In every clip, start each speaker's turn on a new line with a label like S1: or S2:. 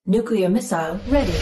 S1: Nuclear missile ready.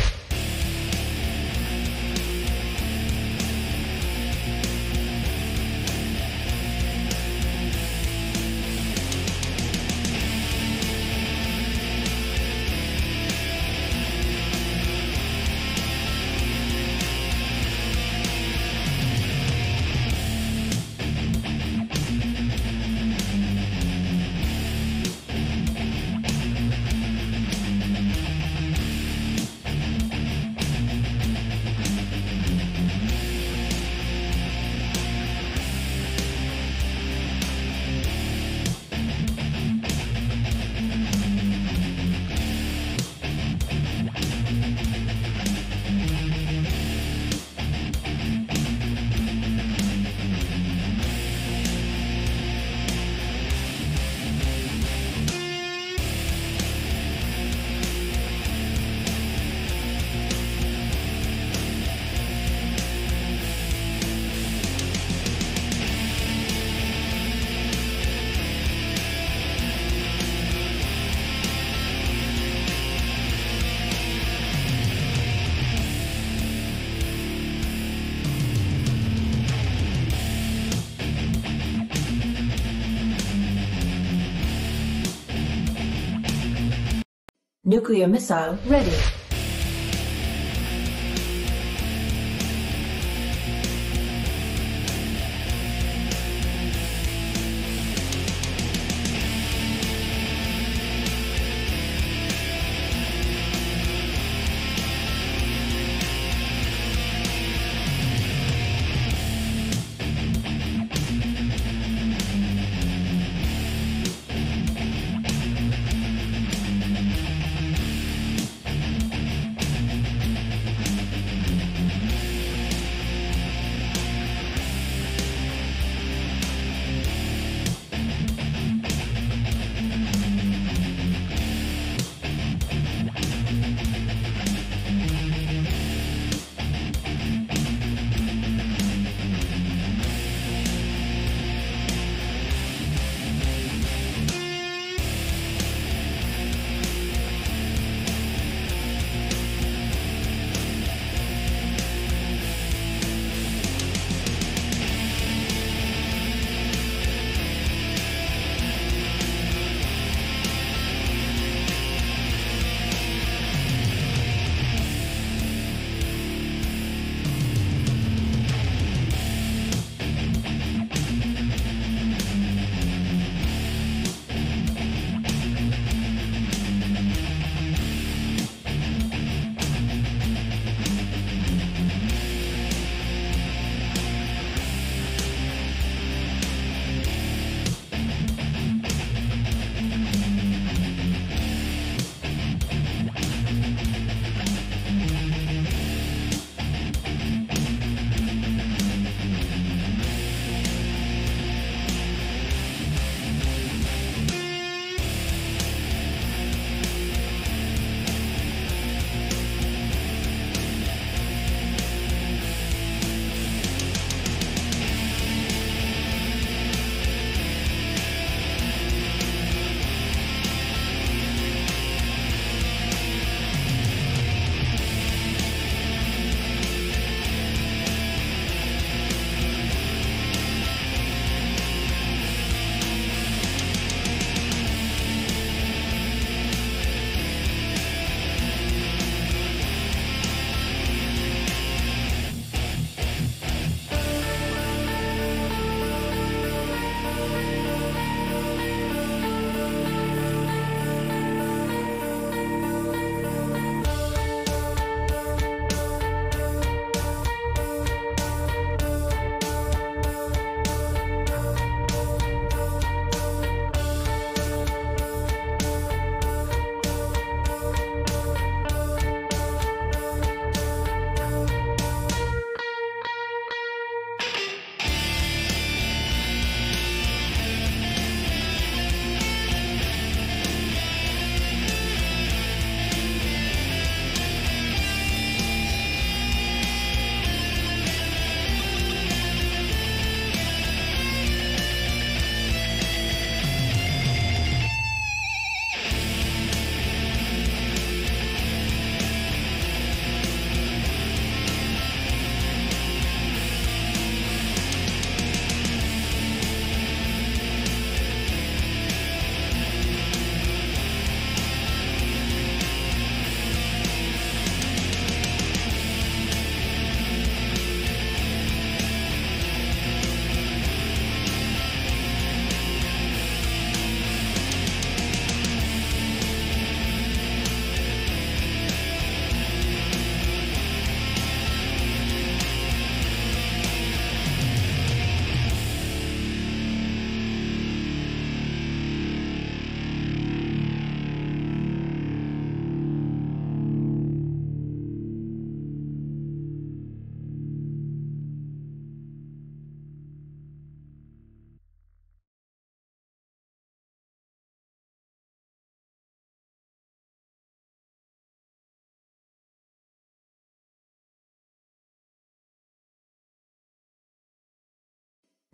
S1: Nuclear missile ready.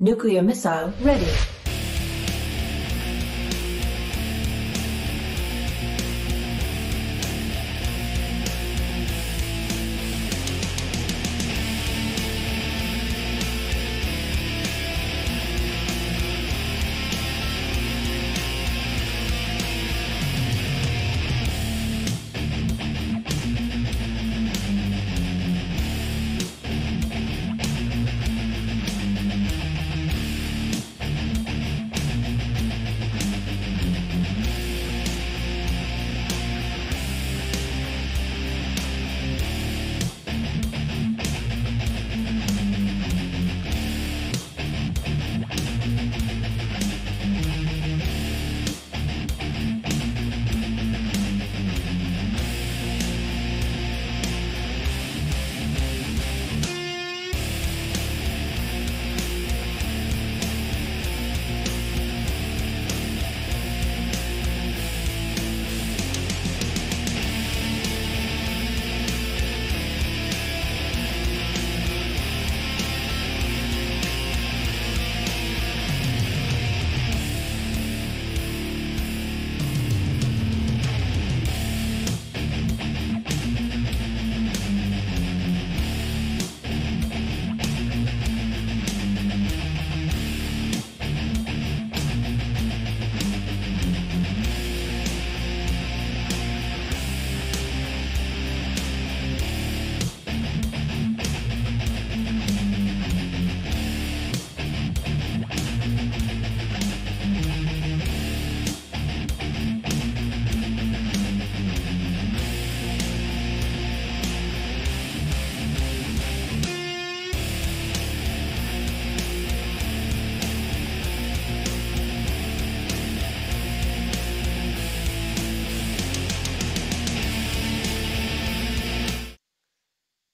S1: Nuclear missile ready.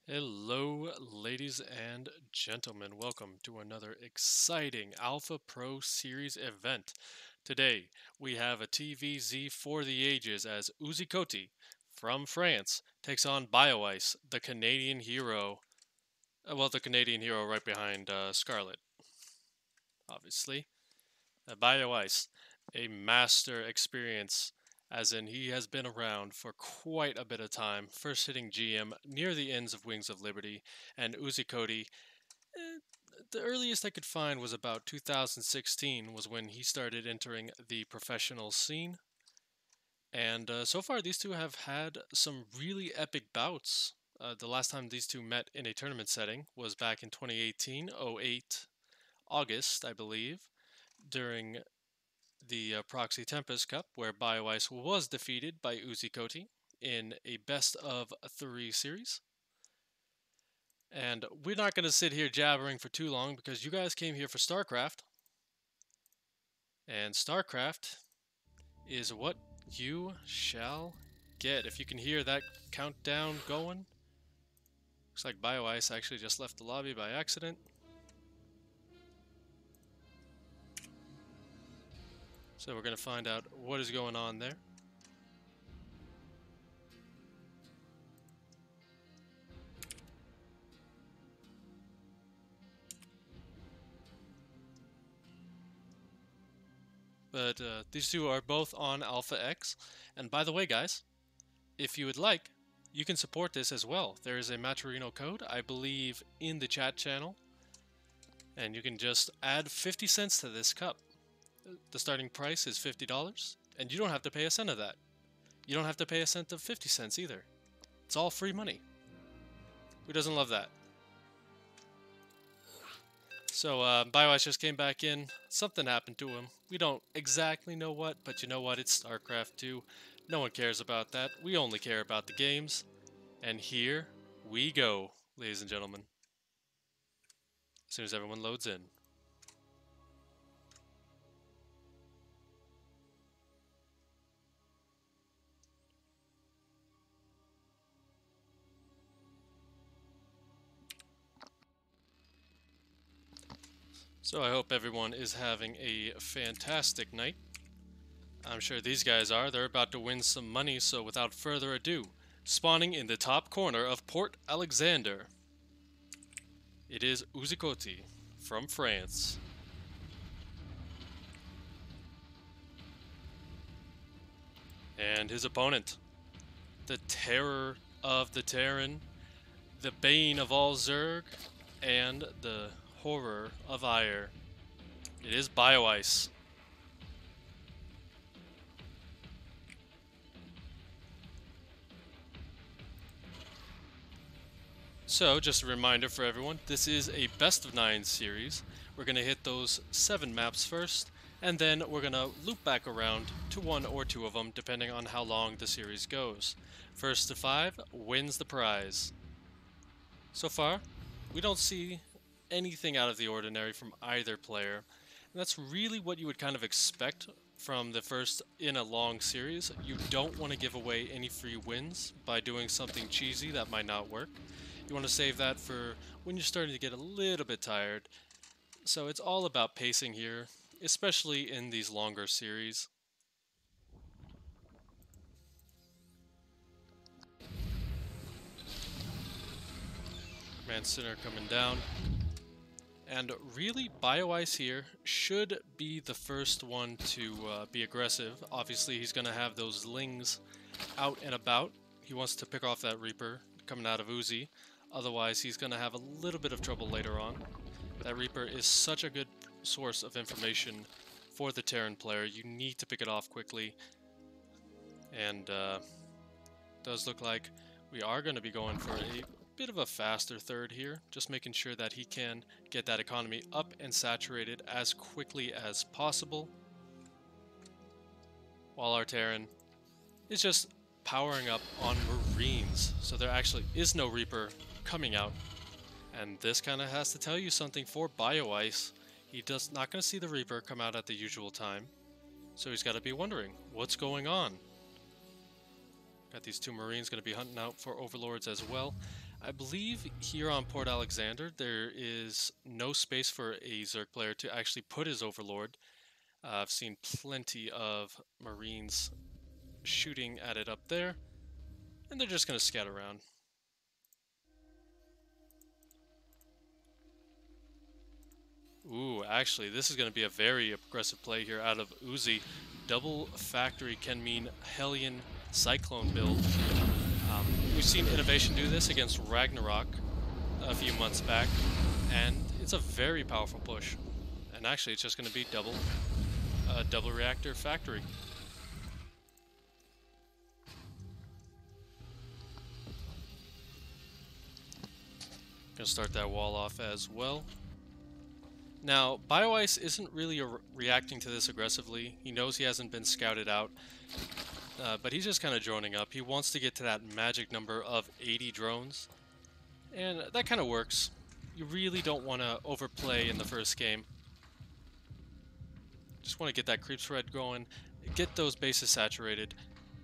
S2: Hello, ladies and gentlemen. Welcome to another exciting Alpha Pro Series event. Today, we have a TVZ for the ages as Uzikoti from France takes on Bioice, the Canadian hero. The Canadian hero right behind Scarlet, obviously. Bioice, a master experience, as in he has been around for quite a bit of time, first hitting GM near the ends of Wings of Liberty, and Uzikoti, the earliest I could find was about 2016 was when he started entering the professional scene. And so far these two have had some really epic bouts. The last time these two met in a tournament setting was back in 2018, 08 August, I believe, during the Proxy Tempest Cup, where Bioice was defeated by Uzikoti in a best of 3 series. And we're not going to sit here jabbering for too long because you guys came here for StarCraft. And StarCraft is what you shall get. If you can hear that countdown going. Looks like Bioice actually just left the lobby by accident. So we're going to find out what is going on there. But these two are both on Alpha X. And by the way, guys, if you would like, you can support this as well. There is a Maturino code, I believe, in the chat channel. And you can just add 50 cents to this cup. The starting price is $50, and you don't have to pay a cent of that. You don't have to pay a cent of 50 cents either. It's all free money. Who doesn't love that? So, Bioice just came back in. Something happened to him. We don't exactly know what, but you know what? It's StarCraft 2. No one cares about that. We only care about the games. And here we go, ladies and gentlemen. As soon as everyone loads in. So I hope everyone is having a fantastic night. I'm sure these guys are. They're about to win some money, so without further ado, spawning in the top corner of Port Alexander, it is Uzikoti from France. And his opponent, the terror of the Terran, the bane of all Zerg, and the horror of Ire. It is Bioice. So, just a reminder for everyone, this is a best of 9 series. We're going to hit those 7 maps first, and then we're going to loop back around to 1 or 2 of them, depending on how long the series goes. First to 5 wins the prize. So far, we don't see anything out of the ordinary from either player, and that's really what you would kind of expect from the first in a long series. You don't want to give away any free wins by doing something cheesy that might not work. You want to save that for when you're starting to get a little bit tired. So it's all about pacing here, especially in these longer series. Command Center coming down. And really, Bioice here should be the first one to be aggressive. Obviously, he's going to have those lings out and about. He wants to pick off that Reaper coming out of Uzi. Otherwise, he's going to have a little bit of trouble later on. That Reaper is such a good source of information for the Terran player. You need to pick it off quickly. And does look like we are going to be going for a bit of a faster third here, just making sure that he can get that economy up and saturated as quickly as possible, while our Terran is just powering up on Marines, so there actually is no Reaper coming out. And this kind of has to tell you something for Bioice. He does not going to see the Reaper come out at the usual time, so he's got to be wondering what's going on. Got these 2 Marines going to be hunting out for Overlords as well. I believe here on Port Alexander there is no space for a Zerg player to actually put his Overlord. I've seen plenty of Marines shooting at it up there, and they're just going to scatter around. Ooh, actually, this is going to be a very aggressive play here out of Uzi. Double factory can mean Hellion Cyclone build. We've seen Innovation do this against Ragnarok a few months back, and it's a very powerful push. And actually, it's just going to be double reactor factory. Gonna start that wall off as well. Now, Bioice isn't really reacting to this aggressively. He knows he hasn't been scouted out, but he's just kind of droning up. He wants to get to that magic number of 80 drones, and that kind of works. You really don't want to overplay in the first game. Just want to get that creep spread going, get those bases saturated,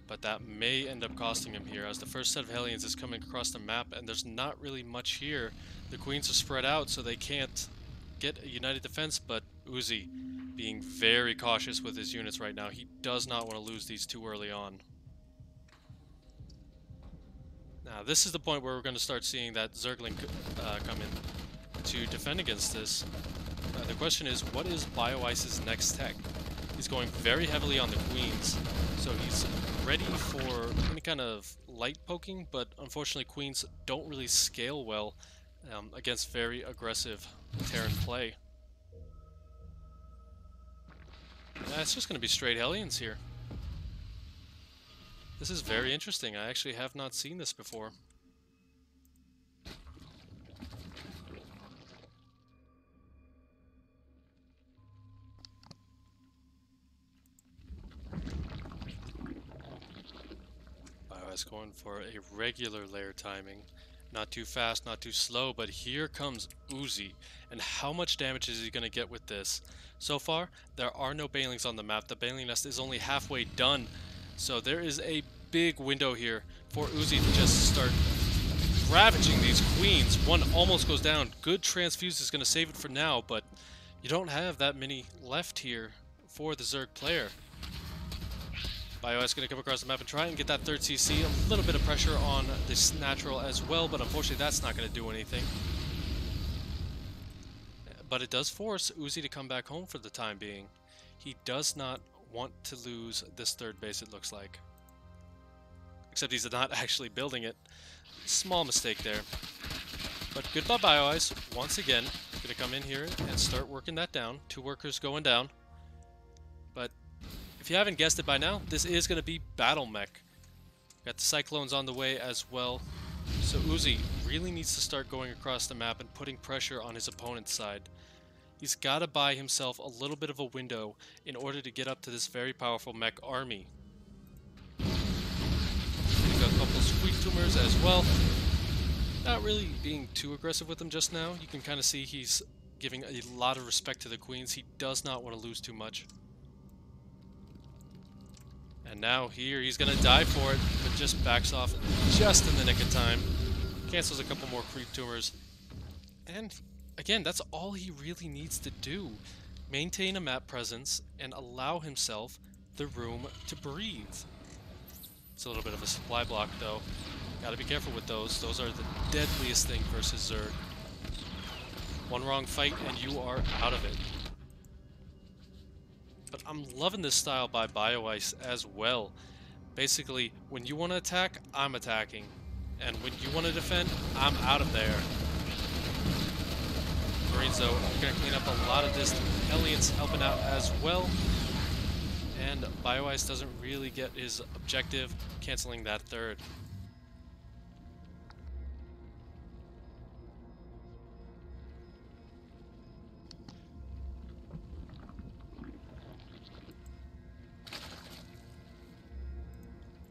S2: but that may end up costing him here, as the first set of Hellions is coming across the map, and there's not really much here. The Queens are spread out, so they can't get a united defense, but Uzi being very cautious with his units right now. He does not want to lose these too early on. Now, this is the point where we're going to start seeing that Zergling come in to defend against this. The question is, what is Bioice's next tech? He's going very heavily on the Queens, so he's ready for any kind of light poking, but unfortunately Queens don't really scale well against very aggressive Terran play. It's just going to be straight Hellions here. This is very interesting. I actually have not seen this before. Bioice going for a regular layer timing. Not too fast, not too slow, but here comes Uzi. And how much damage is he going to get with this? So far, there are no banelings on the map. The baneling nest is only halfway done. So there is a big window here for Uzi to just start ravaging these queens. One almost goes down. Good transfuse is going to save it for now, but you don't have that many left here for the Zerg player. Bioice going to come across the map and try and get that third CC. A little bit of pressure on this natural as well, but unfortunately that's not going to do anything. But it does force Uzi to come back home for the time being. He does not want to lose this third base, it looks like. except he's not actually building it. Small mistake there. But goodbye Bioice. Once again, gonna come in here and start working that down. 2 workers going down. But if you haven't guessed it by now, this is gonna be Battle Mech. Got the Cyclones on the way as well. So Uzi really needs to start going across the map and putting pressure on his opponent's side. He's got to buy himself a little bit of a window in order to get up to this very powerful mech army. He's got a couple of squeak tumors as well. Not really being too aggressive with them just now. You can kind of see he's giving a lot of respect to the queens. He does not want to lose too much. And now here he's going to die for it, but just backs off just in the nick of time. Cancels a couple more creep tumors. And again, that's all he really needs to do. Maintain a map presence and allow himself the room to breathe. It's a little bit of a supply block though. Gotta be careful with those. Those are the deadliest thing versus Zerg. One wrong fight and you are out of it. But I'm loving this style by Bioice as well. Basically, when you want to attack, I'm attacking. And when you want to defend, I'm out of there. Marines, though, are going to clean up a lot of this. Hellions helping out as well. And Bioice doesn't really get his objective, canceling that third.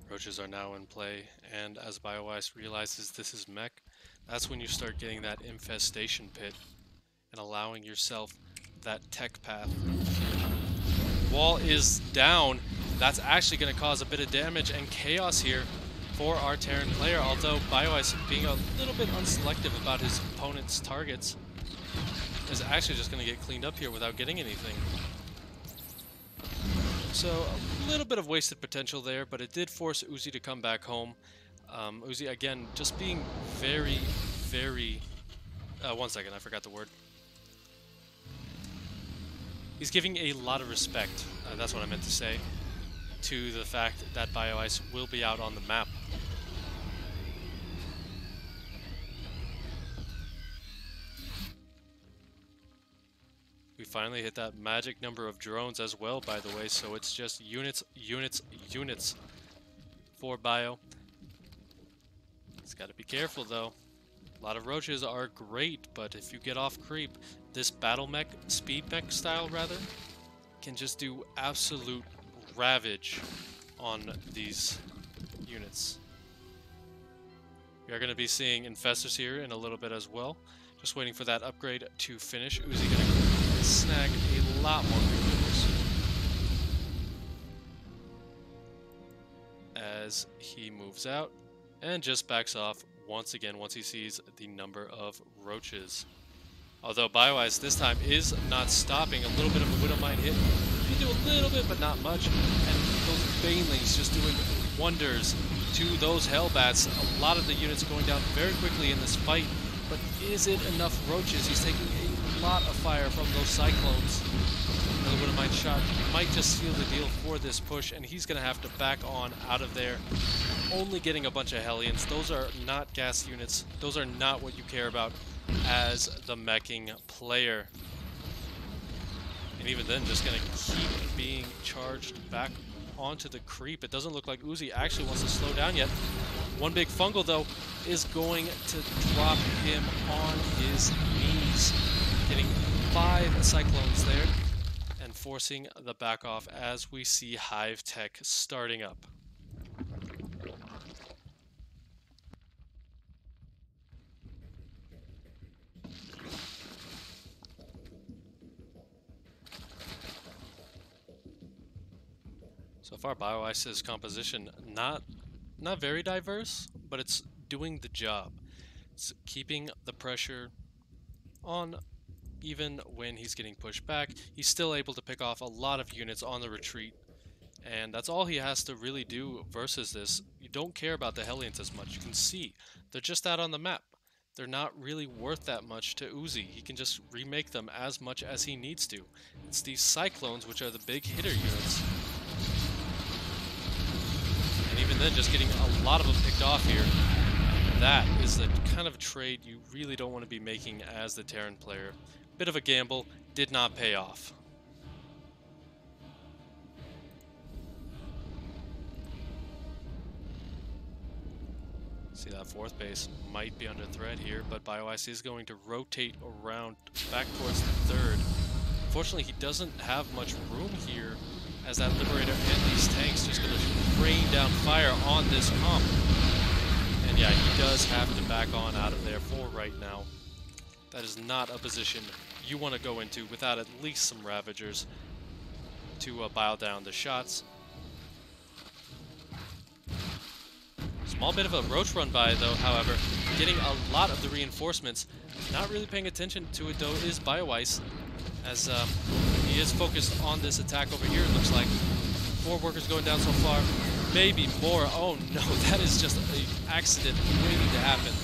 S2: Roaches are now in play, and as Bioice realizes this is mech, that's when you start getting that infestation pit and allowing yourself that tech path. Wall is down. That's actually going to cause a bit of damage and chaos here for our Terran player, although Bioice, being a little bit unselective about his opponent's targets, is actually just going to get cleaned up here without getting anything. So a little bit of wasted potential there, but it did force Uzi to come back home. Uzi, again, just being very, very... one second, I forgot the word. He's giving a lot of respect, that's what I meant to say, to the fact that Bioice will be out on the map. We finally hit that magic number of drones as well, by the way, so it's just units, units, units for Bio. He's got to be careful, though. A lot of roaches are great, but if you get off creep, this battle mech, speed mech style rather, can just do absolute ravage on these units. We are going to be seeing infestors here in a little bit as well. Just waiting for that upgrade to finish. Uzi going to snag a lot more creepers as he moves out and just backs off once again once he sees the number of roaches. Although Bioice this time is not stopping. A little bit of a Widowmine hit. You do a little bit, but not much. And those Banelings just doing wonders to those Hellbats. A lot of the units going down very quickly in this fight. But is it enough roaches? He's taking a lot of fire from those Cyclones. Another Widowmine shot might just seal the deal for this push, and he's going to have to back on out of there. Only getting a bunch of Hellions. Those are not gas units. Those are not what you care about as the meching player. And even then, just going to keep being charged back onto the creep. It doesn't look like Uzi actually wants to slow down yet. One big fungal, though, is going to drop him on his knees. Getting 5 Cyclones there and forcing the back off as we see Hive Tech starting up. So far, Bioice's composition not very diverse, but it's doing the job. It's keeping the pressure on even when he's getting pushed back. He's still able to pick off a lot of units on the retreat, and that's all he has to really do versus this. You don't care about the Hellions as much. You can see they're just out on the map. They're not really worth that much to Uzi. He can just remake them as much as he needs to. It's these Cyclones which are the big hitter units. And even and then just getting a lot of them picked off here. That is the kind of trade you really don't want to be making as the Terran player. Bit of a gamble, did not pay off. See, that fourth base might be under threat here, but Bioice is going to rotate around back towards the third. Unfortunately, he doesn't have much room here, as that Liberator and these tanks just going to rain down fire on this comp. And yeah, he does have to back on out of there for right now. That is not a position you want to go into without at least some Ravagers to bow down the shots. Small bit of a roach run by though, however, getting a lot of the reinforcements. Not really paying attention to it though is Bioice, as he is focused on this attack over here, it looks like. 4 workers going down so far, maybe more. Oh no, that is just an accident waiting to happen.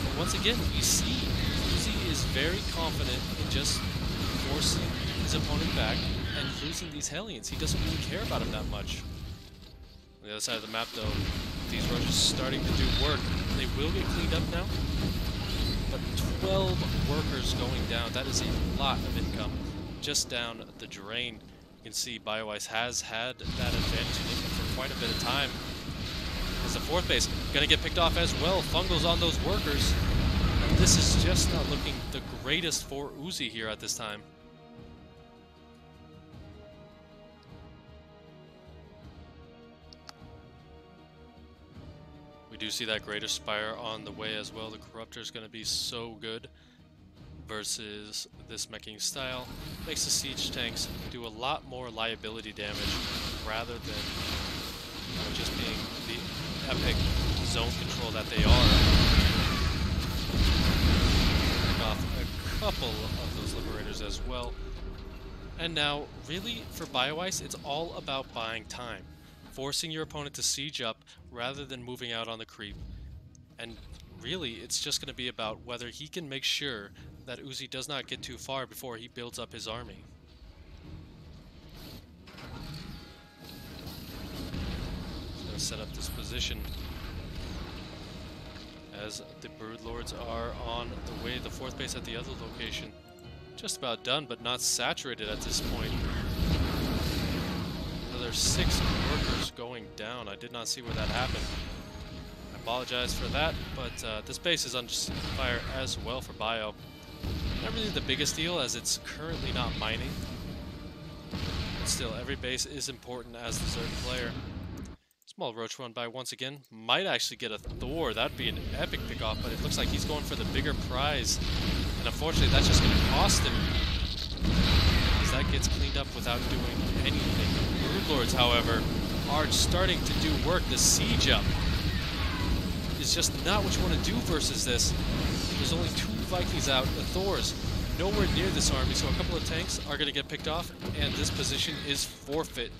S2: But once again, we see Uzi is very confident in just forcing his opponent back and losing these Hellions. He doesn't really care about him that much. On the other side of the map, though, these roaches starting to do work. They will get cleaned up now, but 12 workers going down. That is a lot of income just down the drain. You can see Bioice has had that advantage in income for quite a bit of time. As the fourth base going to get picked off as well. Fungals on those workers. And this is just not looking the greatest for Uzi here at this time. We do see that Greater Spire on the way as well. The Corruptor is going to be so good versus this meching style. Makes the siege tanks do a lot more liability damage rather than just being the epic zone control that they are. Pick off a couple of those Liberators as well. And now, really, for Bioice, it's all about buying time. Forcing your opponent to siege up rather than moving out on the creep. And really, it's just going to be about whether he can make sure that Uzi does not get too far before he builds up his army. He's going to set up this position as the Broodlords are on the way. The fourth base at the other location just about done, but not saturated at this point. There's 6 workers going down. I did not see where that happened. I apologize for that, but this base is under fire as well for Bio. Not really the biggest deal, as it's currently not mining. But still, every base is important as the Zerg player. Small roach run by once again. Might actually get a Thor. That'd be an epic pickoff, but it looks like he's going for the bigger prize. And unfortunately, that's just going to cost him, as that gets cleaned up without doing anything. Broodlords, however, are starting to do work. The siege up is just not what you want to do versus this. There's only 2 Vikings out. The Thors nowhere near this army, so a couple of tanks are going to get picked off, and this position is forfeit.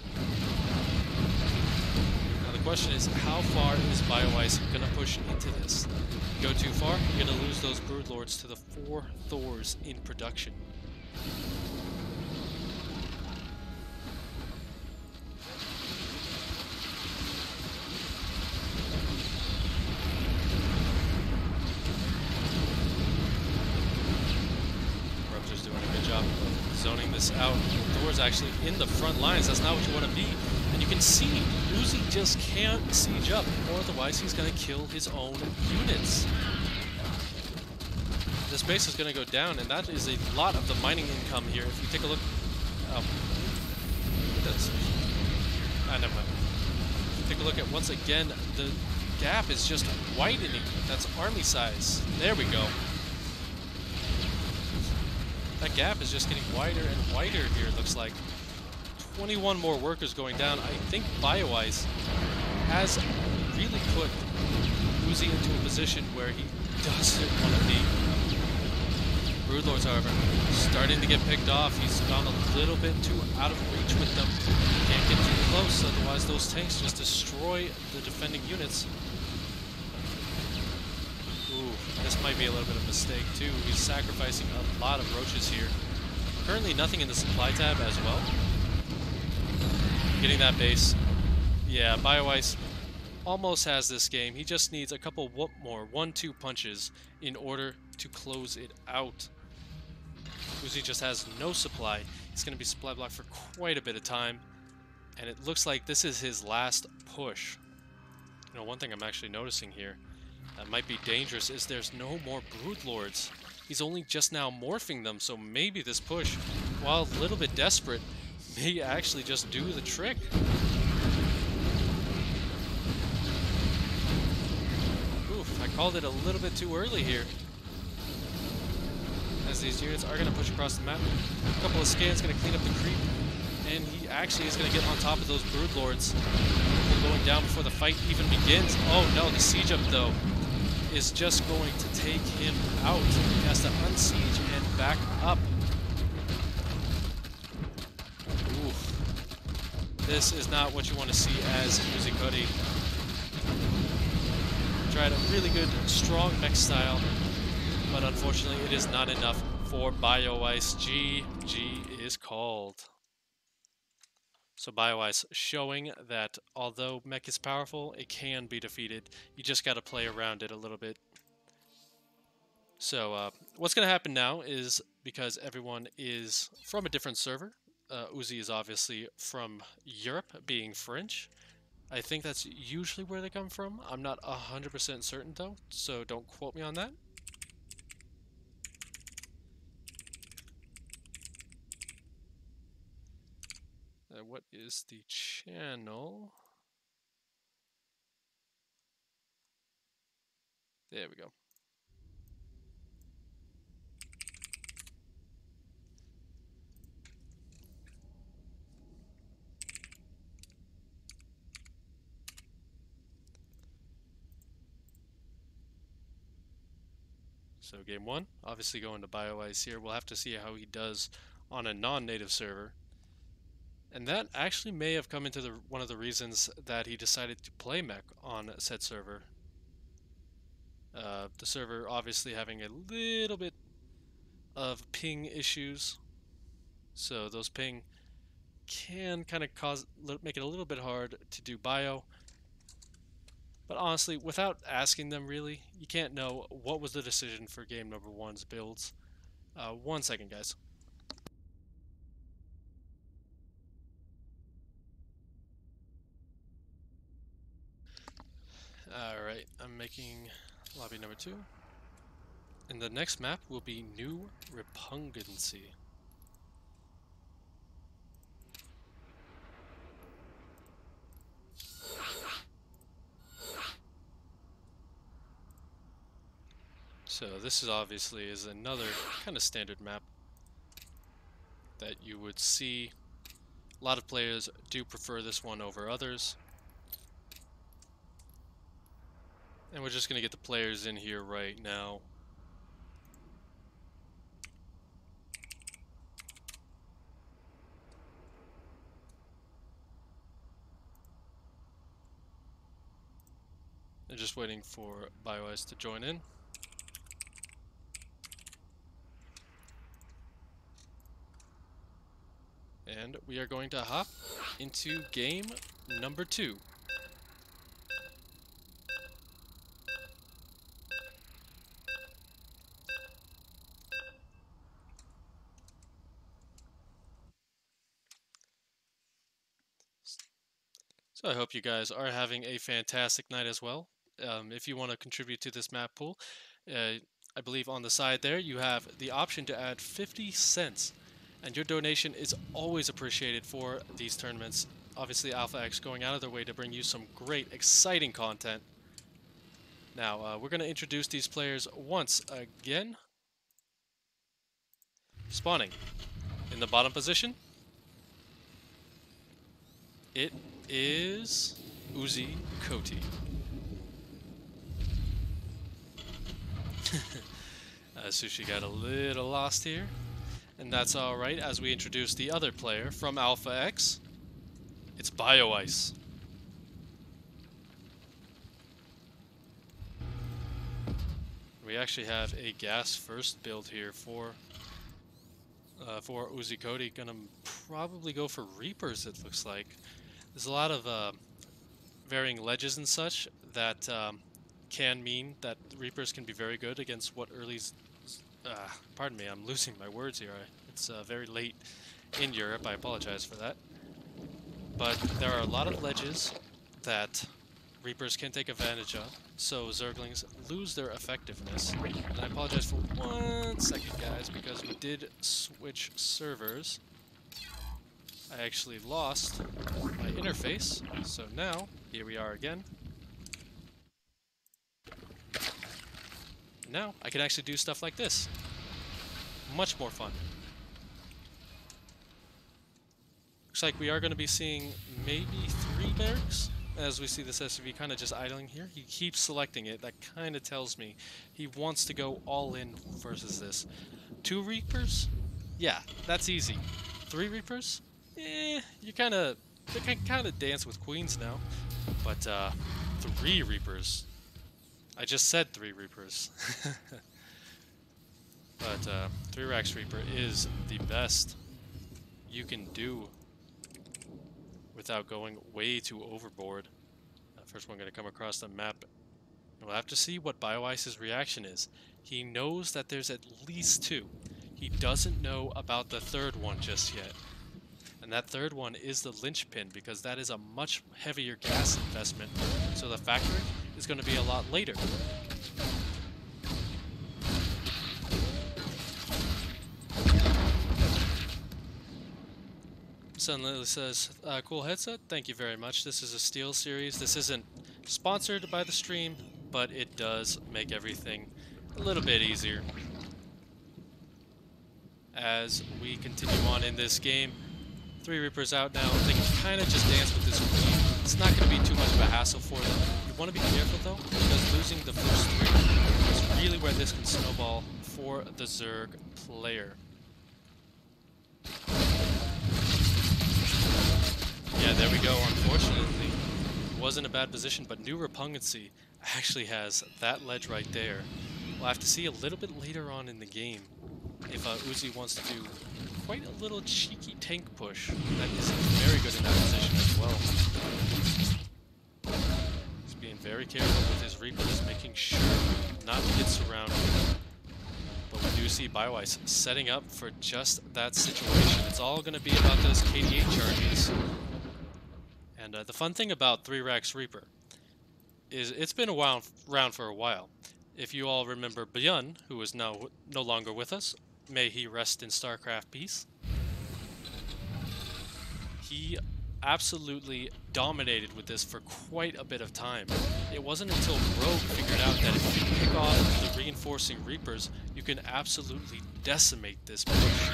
S2: Now the question is, how far is Bioice going to push into this? Go too far, you're going to lose those Broodlords to the 4 Thors in production. Zoning this out. Thor's actually in the front lines. That's not what you want to be. And you can see Uzi just can't siege up, or otherwise he's going to kill his own units. This base is going to go down, and that is a lot of the mining income here. If you take a look, never mind. If you take a look at, once again, the gap is just widening. That's army size. There we go. That gap is just getting wider and wider here, it looks like. 21 more workers going down. I think Bioice has really put Uzi into a position where he doesn't want to be. Broodlords, however, starting to get picked off. He's gone a little bit too out of reach with them. Can't get too close, otherwise those tanks just destroy the defending units. This might be a little bit of a mistake too. He's sacrificing a lot of roaches here. Currently nothing in the supply tab as well. Getting that base. Yeah, Bioice almost has this game. He just needs a couple more 1-2 punches in order to close it out. Uzi just has no supply. He's going to be supply blocked for quite a bit of time. And it looks like this is his last push. You know, one thing I'm actually noticing here that might be dangerous is there's no more Broodlords. He's only just now morphing them, so maybe this push, while a little bit desperate, may actually just do the trick. Oof, I called it a little bit too early here. As these units are going to push across the map. A couple of scans going to clean up the creep. And he actually is going to get on top of those Broodlords. Going down before the fight even begins. Oh no, the siege up though is just going to take him out. He has to unsiege and back up. Oof. This is not what you want to see as Uzikoti. Tried a really good, strong mech style, but unfortunately it is not enough for Bioice. GG is called. So Bioice showing that although mech is powerful, it can be defeated. You just got to play around it a little bit. So what's going to happen now is, because everyone is from a different server, Uzi is obviously from Europe, being French. I think that's usually where they come from. I'm not 100% certain though, so don't quote me on that. What is the channel? There we go. So game one, obviously going to Bioice here. We'll have to see how he does on a non-native server. And that actually may have come into one of the reasons that he decided to play mech on said server. The server obviously having a little bit of ping issues. So those ping can kind of make it a little bit hard to do bio. But honestly, without asking them really, you can't know what was the decision for game number one's builds. 1 second, guys. Alright, I'm making lobby number 2. And the next map will be New Repugnancy. So this is obviously another kind of standard map that you would see. A lot of players do prefer this one over others. And we're just going to get the players in here right now. They're just waiting for Bioice to join in. And we are going to hop into game number 2. So I hope you guys are having a fantastic night as well. If you want to contribute to this map pool, I believe on the side there you have the option to add 50 cents. And your donation is always appreciated for these tournaments. Obviously Alpha X going out of their way to bring you some great, exciting content. Now, we're going to introduce these players once again. Spawning in the bottom position, it is Uzikoti. Sushi got a little lost here, and that's alright as we introduce the other player from Alpha X. It's Bioice. We actually have a gas first build here for Uzikoti. Gonna probably go for Reapers, it looks like. There's a lot of varying ledges and such that can mean that Reapers can be very good against what pardon me, I'm losing my words here. It's very late in Europe. I apologize for that. But there are a lot of ledges that Reapers can take advantage of, so Zerglings lose their effectiveness. And I apologize for 1 second, guys, because we did switch servers. I actually lost my interface, so now, here we are again. Now, I can actually do stuff like this. Much more fun. Looks like we are going to be seeing maybe 3 barracks, as we see this SUV kind of just idling here. He keeps selecting it. That kind of tells me he wants to go all in versus this. 2 Reapers? Yeah, that's easy. 3 Reapers? You kind of dance with queens now. But 3 Reapers. I just said 3 Reapers. But 3 Rax Reaper is the best you can do without going way too overboard. First one going to come across the map. We'll have to see what Bioice's reaction is. He knows that there's at least 2. He doesn't know about the 3rd one just yet. And that 3rd one is the linchpin, because that is a much heavier gas investment. So the factory is going to be a lot later. Sunlily says, cool headset, thank you very much. This is a Steel series. This isn't sponsored by the stream, but it does make everything a little bit easier. As we continue on in this game, 3 Reapers out now. They can kind of just dance with this queen. It's not going to be too much of a hassle for them. You want to be careful though, because losing the first 3 is really where this can snowball for the Zerg player. Yeah, there we go. Unfortunately, it wasn't a bad position, but New Repugnancy actually has that ledge right there. We'll have to see a little bit later on in the game if Uzi wants to do quite a little cheeky tank push. That is very good in that position as well. He's being very careful with his Reapers, making sure not to get surrounded. But we do see Bioice setting up for just that situation. It's all going to be about those KD8 charges. And the fun thing about 3 Rax Reaper is it's been around for a while. If you all remember Byun, who is now no longer with us, may he rest in StarCraft peace. He absolutely dominated with this for quite a bit of time. It wasn't until Rogue figured out that if you pick off the reinforcing Reapers, you can absolutely decimate this push.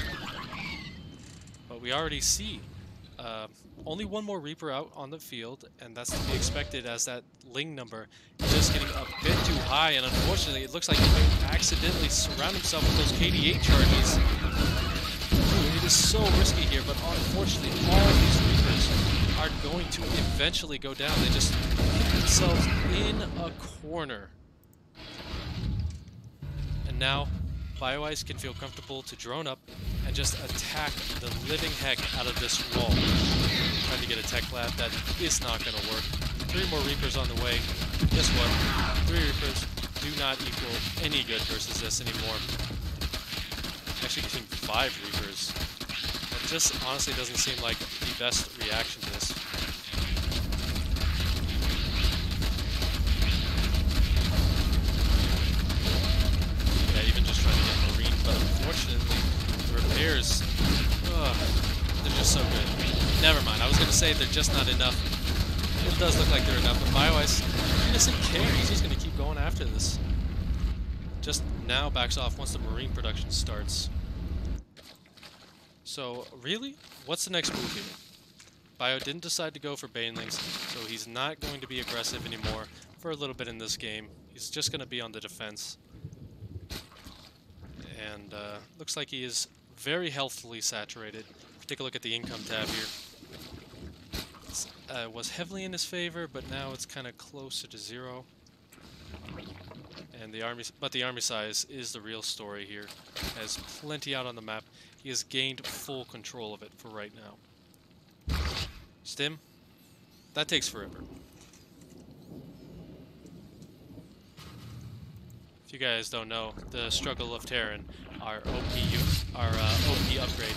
S2: But we already see only 1 more Reaper out on the field, and that's to be expected as that Ling number is just getting a bit too high, and unfortunately it looks like he might accidentally surround himself with those KD8 charges. Ooh, it is so risky here, but unfortunately all these Reapers are going to eventually go down. They just hit themselves in a corner. And now Bioice can feel comfortable to drone up and just attack the living heck out of this wall. Trying to get a tech lab, that is not going to work. 3 more Reapers on the way. Guess what? 3 Reapers do not equal any good versus this anymore. Actually getting 5 Reapers. That just honestly doesn't seem like the best reaction to this. Yeah, even just trying to get Marine, but unfortunately the repairs, they're just so good. Never mind, I was going to say they're just not enough. It does look like they're enough, but Bioice, he doesn't care. He's just going to keep going after this. Just now backs off once the Marine production starts. So, really? What's the next move here? Bio didn't decide to go for Banelings, so he's not going to be aggressive anymore for a little bit in this game. He's just going to be on the defense. And looks like he is very healthily saturated. Take a look at the income tab here. It was heavily in his favor, but now it's kind of closer to 0. And the army size is the real story here. Has plenty out on the map. He has gained full control of it for right now. Stim, that takes forever. If you guys don't know, the struggle of Terran, our OP upgrade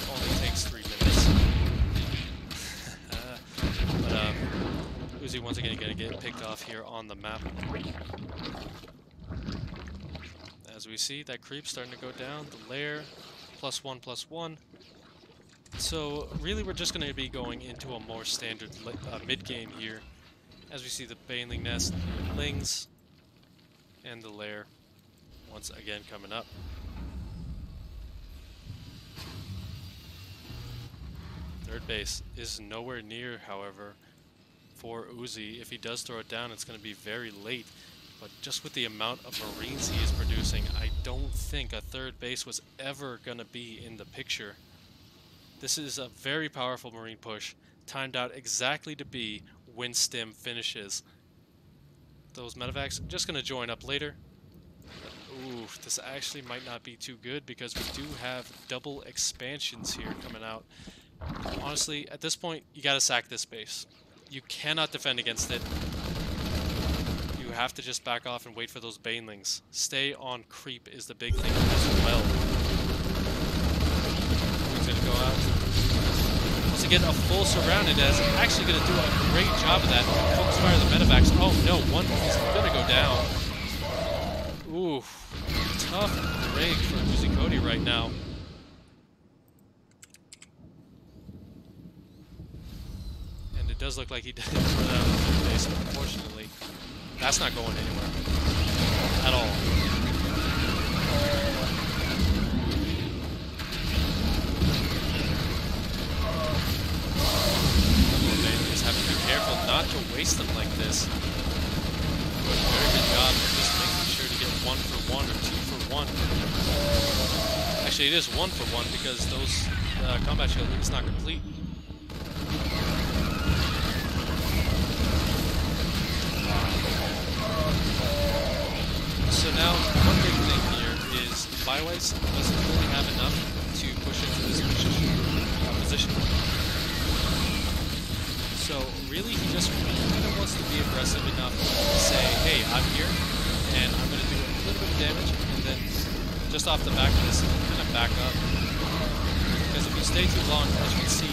S2: only takes 3 minutes. But Uzi once again gonna get picked off here on the map. As we see, that creep starting to go down. The lair, +1/+1. So really, we're just going to be going into a more standard mid game here, as we see the Baneling Nest, Lings, and the lair once again coming up. Third base is nowhere near, however, for Uzi. If he does throw it down, it's going to be very late. But just with the amount of Marines he is producing, I don't think a third base was ever going to be in the picture. This is a very powerful Marine push, timed out exactly to be when Stim finishes. Those medevacs are just going to join up later. Ooh, this actually might not be too good because we do have double expansions here coming out. Honestly, at this point, you got to sack this base. You cannot defend against it. You have to just back off and wait for those Banelings. Stay on creep is the big thing as well. He's going to go out. Once again, a full surround, and is actually going to do a great job of that. Focus fire the medevacs. Oh no, one is going to go down. Ooh, tough break for Uzikoti right now. And it does look like he did run out of the base, unfortunately. That's not going anywhere at all. Just have to be careful not to waste them like this. Very good job of just making sure to get 1 for 1 or 2 for 1. Actually, it is 1 for 1 because those combat shield is not complete. So now, one big thing here is Bioice doesn't really have enough to push into this position. So really, he just kind of wants to be aggressive enough to say, hey, I'm here, and I'm going to do a little bit of damage, and then just off the back of this, kind of back up. Because if you stay too long, as you can see,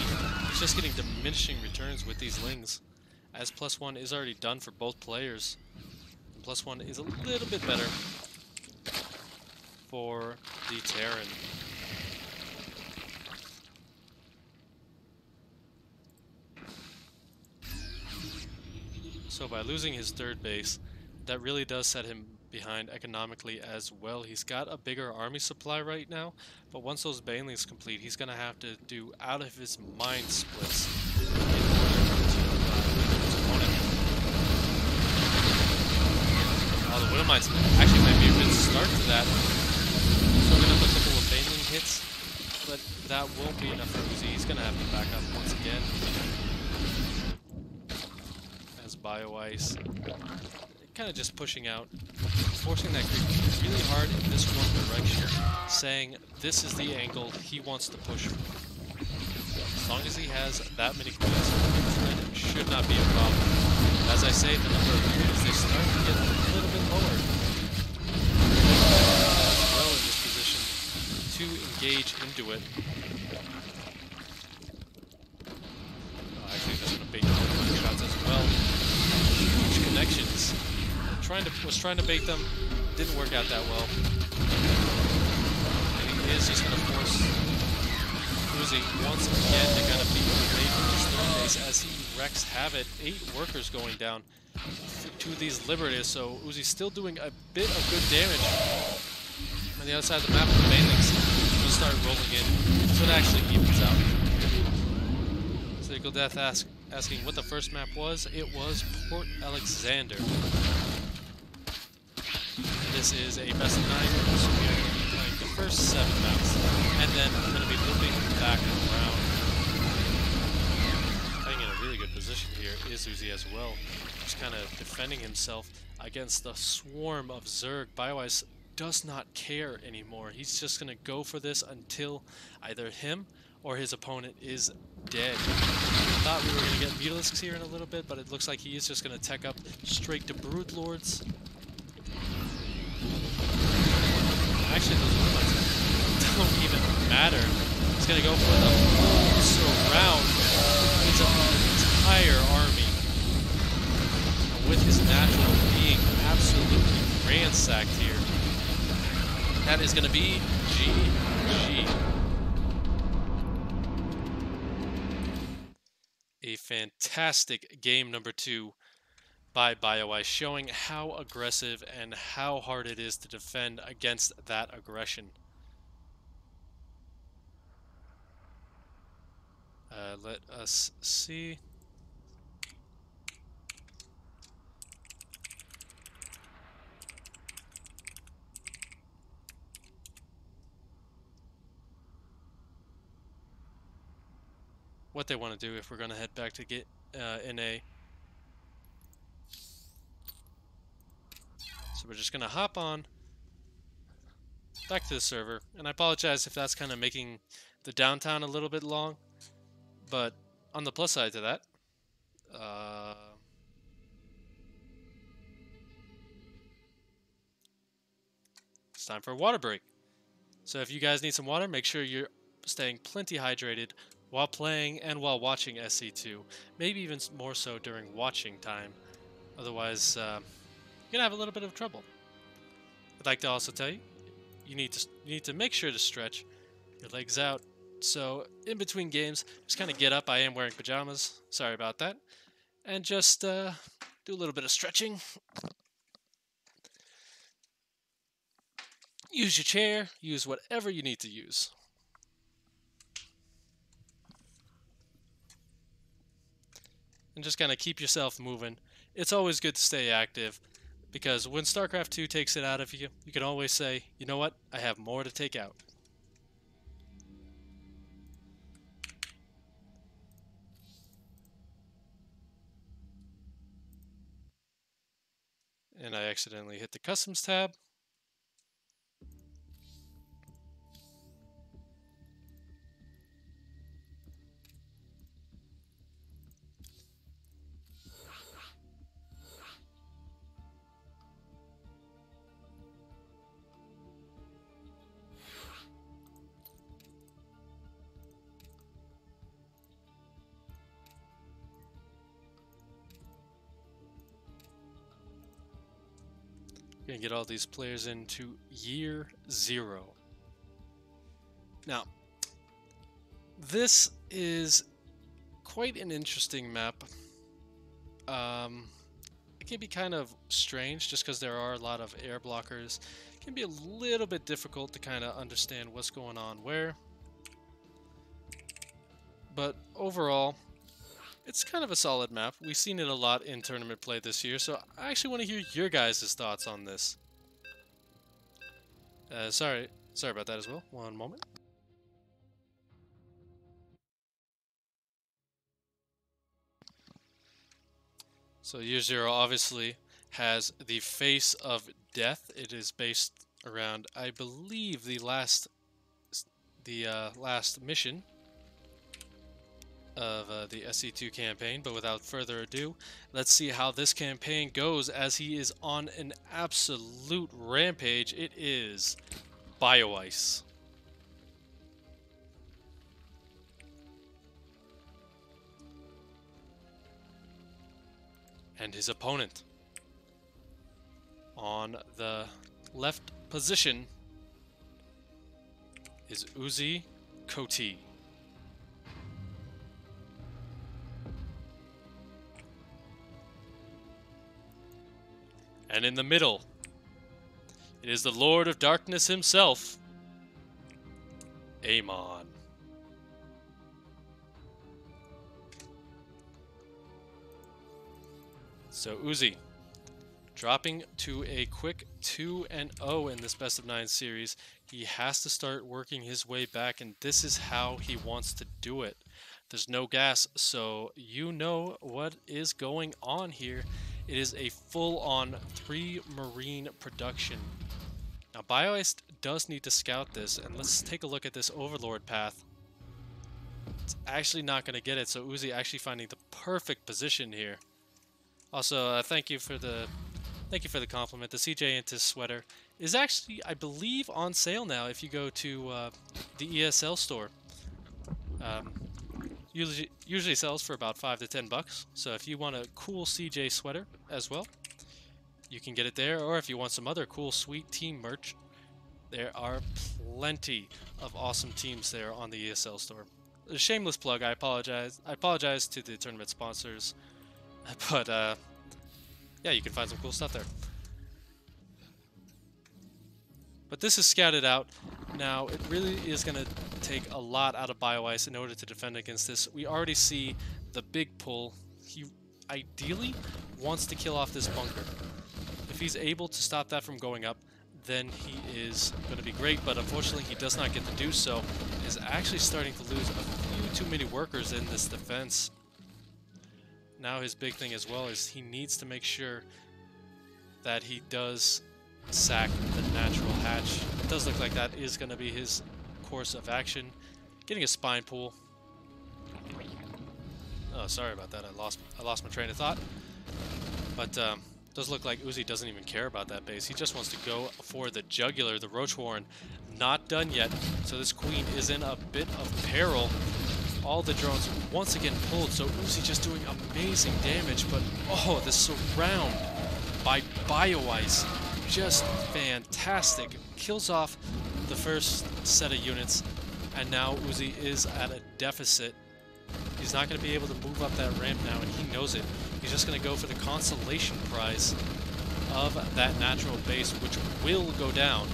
S2: he's just getting diminishing returns with these Lings, as +1 is already done for both players. +1 is a little bit better for the Terran. So by losing his third base, that really does set him behind economically as well. He's got a bigger army supply right now, but once those Banelings complete, he's going to have to do out of his mind splits in order to the Widowmines actually might be a good start to that. So we're going to have a couple of Baneling hits, but that won't be enough for Uzi. He's going to have to back up once again. As Bioice, kind of just pushing out, forcing that creep really hard in this one direction, saying this is the angle he wants to push for. As long as he has that many queens, it should not be a problem. As I say, the number of units, they start to get a little bit lower. As well in this position to engage into it. Oh, actually, just going to bait the shots as well. Huge connections. Was trying to bait them, didn't work out that well. And he is just going to force Uzi once again to kind of beat away from his third base as he wrecks havoc. 8 workers going down to these Liberators, so Uzi's still doing a bit of good damage. On the other side of the map, the Banelings will start rolling in, so it actually evens out. So Eagle Death asking what the first map was. It was Port Alexander. This is a best of 9, so we are going to be playing the first 7 maps, and then we're going to be looping back around. Playing in a really good position here is Uzi as well, just kind of defending himself against the swarm of Zerg. Bioice does not care anymore. He's just going to go for this until either him or his opponent is dead. I thought we were going to get Mutalisks here in a little bit, but it looks like he is just going to tech up straight to Broodlords. Actually, those woodlands don't even matter. He's gonna go for the full surround. Needs up the entire army. And with his natural being absolutely ransacked here, that is gonna be GG. A fantastic game number 2 by Bioice, showing how aggressive and how hard it is to defend against that aggression. Let us see. What they want to do if we're going to head back to get NA. So we're just going to hop on back to the server. And I apologize if that's kind of making the downtime a little bit long. But on the plus side to that, it's time for a water break. So if you guys need some water, make sure you're staying plenty hydrated while playing and while watching SC2. Maybe even more so during watching time. Otherwise, you're gonna have a little bit of trouble. I'd like to also tell you, you need to make sure to stretch your legs out. So in between games, just kind of get up. I am wearing pajamas. Sorry about that. And just do a little bit of stretching. Use your chair. Use whatever you need to use. And just kind of keep yourself moving. It's always good to stay active, because when StarCraft 2 takes it out of you, you can always say, you know what, I have more to take out. And I accidentally hit the Customs tab. Gonna get all these players into year 0. Now, this is quite an interesting map. It can be kind of strange just because there are a lot of air blockers. It can be a little bit difficult to kind of understand what's going on where. But overall, it's kind of a solid map. We've seen it a lot in tournament play this year, so I actually want to hear your guys' thoughts on this. Sorry about that as well. One moment. So year 0 obviously has the face of death. It is based around, I believe, the last mission of the SC2 campaign. But without further ado, let's see how this campaign goes, as he is on an absolute rampage. It is Bioice. And his opponent on the left position is Uzikoti. And in the middle, it is the Lord of Darkness himself, Amon. So Uzi, dropping to a quick 2-0 in this best of 9 series. He has to start working his way back, and this is how he wants to do it. There's no gas, so you know what is going on here. It is a full-on 3 Marine production. Now Bioice does need to scout this, and let's take a look at this Overlord path. It's actually not going to get it, so Uzi actually finding the perfect position here. Also, thank you for the Thank you for the compliment. The CJ Intis sweater is actually, I believe, on sale now if you go to the ESL store. Um, usually sells for about $5 to $10. So if you want a cool CJ sweater as well, you can get it there. Or if you want some other cool, sweet team merch, there are plenty of awesome teams there on the ESL store. A shameless plug. I apologize. I apologize to the tournament sponsors, but yeah, you can find some cool stuff there. But this is scouted out. Now, it really is going to take a lot out of Bioice in order to defend against this. We already see the big pull. He ideally wants to kill off this bunker. If he's able to stop that from going up, then he is going to be great. But unfortunately, he does not get to do so. Is actually starting to lose a few too many workers in this defense. Now his big thing as well is he needs to make sure that he does sack the natural hatch. It does look like that is going to be his course of action. Getting a spine pool. Oh, sorry about that. I lost my train of thought. But does look like Uzi doesn't even care about that base. He just wants to go for the jugular. The Roach Warren not done yet. So this queen is in a bit of peril. All the drones once again pulled. So Uzi just doing amazing damage. But oh, the surround by Bioice. Just fantastic. Kills off the first set of units, and now Uzi is at a deficit. He's not going to be able to move up that ramp now, and he knows it. He's just going to go for the consolation prize of that natural base, which will go down.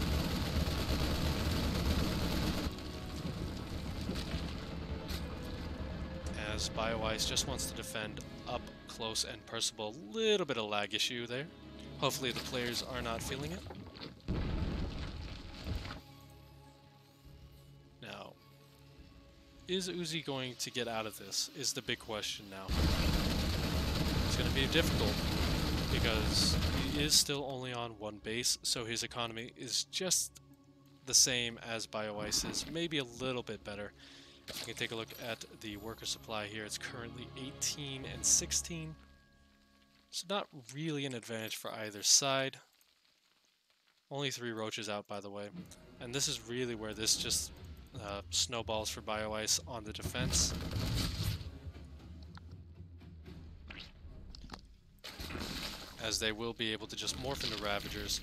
S2: As Bioice just wants to defend up close and personal. A little bit of lag issue there. Hopefully the players are not feeling it. Now, is Uzi going to get out of this is the big question now. It's going to be difficult because he is still only on one base, so his economy is just the same as Bioice's, maybe a little bit better. You can take a look at the worker supply here. It's currently 18 and 16. So not really an advantage for either side. Only 3 roaches out, by the way. And this is really where this just snowballs for Bioice on the defense. As they will be able to just morph into Ravagers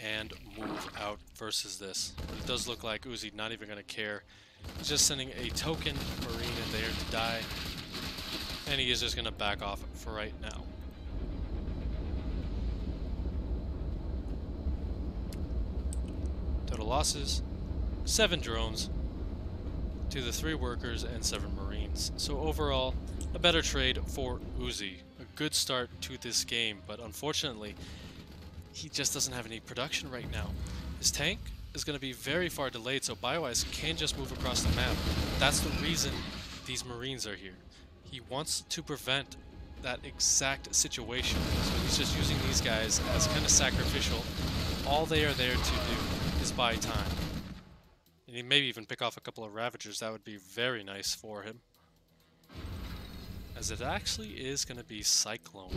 S2: and move out versus this. But it does look like Uzi not even going to care. He's just sending a token Marine in there to die. And he is just going to back off for right now. Total losses, 7 drones to the 3 workers and 7 marines. So overall, a better trade for Uzi. A good start to this game, but unfortunately, he just doesn't have any production right now. His tank is going to be very far delayed, so Bioice can just move across the map. That's the reason these marines are here. He wants to prevent that exact situation, so he's just using these guys as kind of sacrificial. All they are there to do is buy time. And he maybe even pick off a couple of Ravagers. That would be very nice for him. As it actually is going to be Cyclone.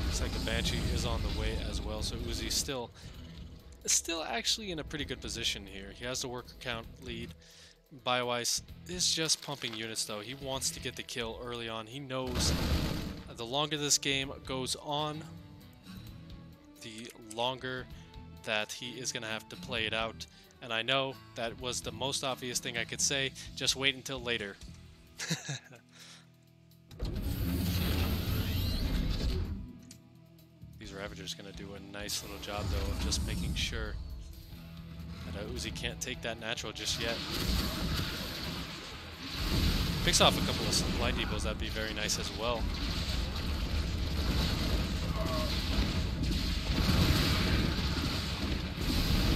S2: Looks like the Banshee is on the way as well, so Uzi's still actually in a pretty good position here. He has the worker count lead. Bioice is just pumping units though. He wants to get the kill early on. He knows the longer this game goes on, the longer that he is going to have to play it out. And I know that was the most obvious thing I could say. Just wait until later. These Ravagers going to do a nice little job though of just making sure that Uzi can't take that natural just yet. Picks off a couple of supply depots, that'd be very nice as well.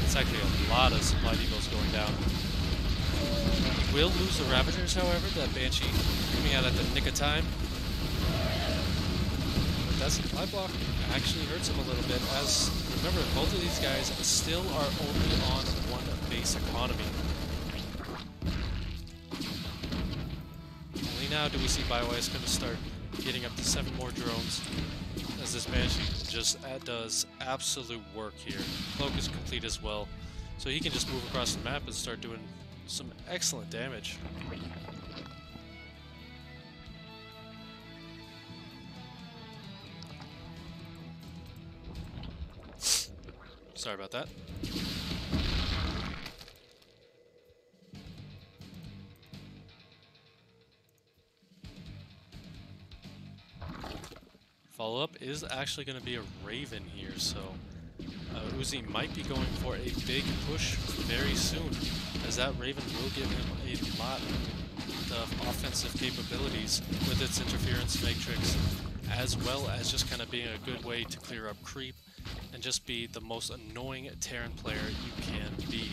S2: It's actually a lot of supply depots going down. He will lose the Ravagers, however. That Banshee coming out at the nick of time. But that supply block actually hurts him a little bit, as remember, both of these guys still are only on one base economy. Only now do we see Bioice going to start getting up to 7 more drones, as this Banshee just does absolute work here. Cloak is complete as well, so he can just move across the map and start doing some excellent damage. Sorry about that. Follow-up is actually going to be a Raven here, so Uzi might be going for a big push very soon, as that Raven will give him a lot of offensive capabilities with its interference matrix, as well as just kind of being a good way to clear up creep and just be the most annoying Terran player you can be.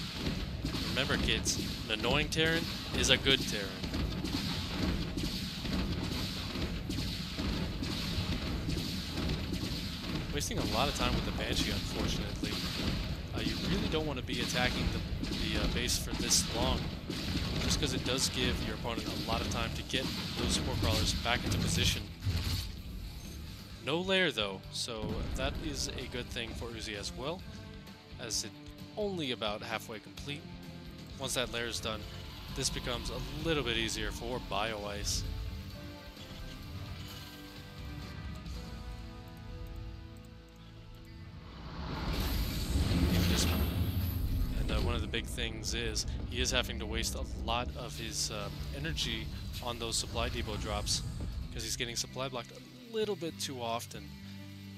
S2: Remember kids, an annoying Terran is a good Terran. Wasting a lot of time with the Banshee, unfortunately. You really don't want to be attacking the base for this long, just because it does give your opponent a lot of time to get those support crawlers back into position. No lair though, so that is a good thing for Uzi as well, as it's only about halfway complete. Once that lair is done, this becomes a little bit easier for Bioice. One of the big things is he is having to waste a lot of his energy on those supply depot drops, because he's getting supply blocked a little bit too often.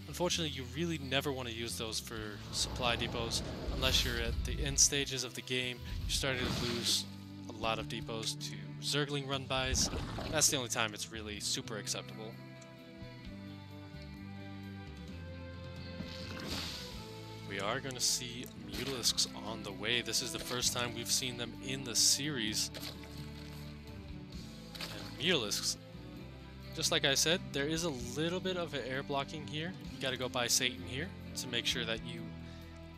S2: Unfortunately, you really never want to use those for supply depots unless you're at the end stages of the game. You're starting to lose a lot of depots to Zergling run-bys. That's the only time it's really super acceptable. We are going to see Mutalisks on the way. This is the first time we've seen them in the series. And Mutalisks, just like I said, there is a little bit of an air blocking here. You got to go by Satan here to make sure that you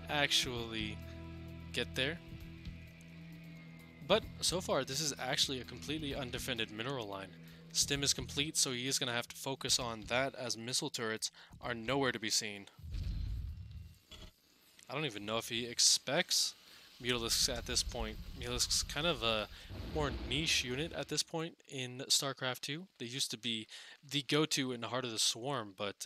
S2: actually get there. But so far, this is actually a completely undefended mineral line. Stim is complete, so he is going to have to focus on that, as missile turrets are nowhere to be seen. I don't even know if he expects Mutalisks at this point. Mutalisks kind of a more niche unit at this point in StarCraft 2. They used to be the go-to in the heart of the swarm, but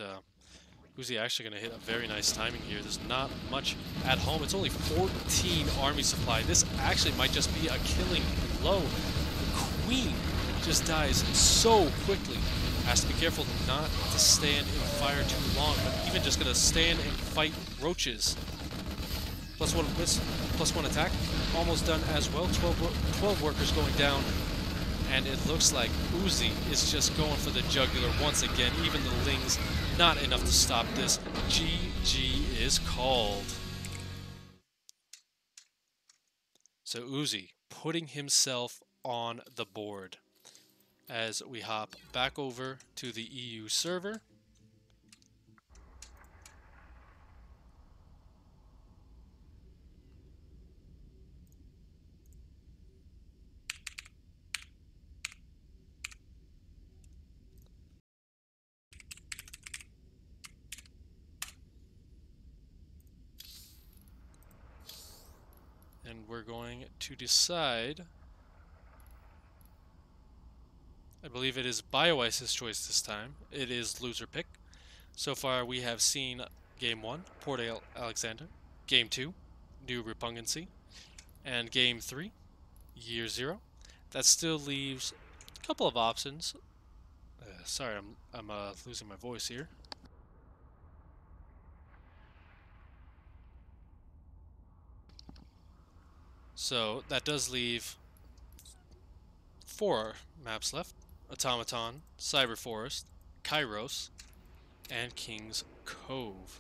S2: Uzi actually going to hit a very nice timing here. There's not much at home. It's only 14 army supply. This actually might just be a killing blow. The Queen just dies so quickly. Has to be careful not to stand and fire too long, but even just going to stand and fight roaches. Plus one attack, almost done as well. 12 workers going down, and it looks like Uzi is just going for the jugular once again. Even the Lings, not enough to stop this. GG is called. So Uzi putting himself on the board as we hop back over to the EU server. And we're going to decide, I believe it is Bioice's choice this time. It is loser pick. So far we have seen Game 1, Port Alexander, Game 2, New Repugnancy, and Game 3, Year 0. That still leaves a couple of options. Sorry, I'm losing my voice here. So that does leave 4 maps left: Automaton, Cyber Forest, Kairos, and King's Cove.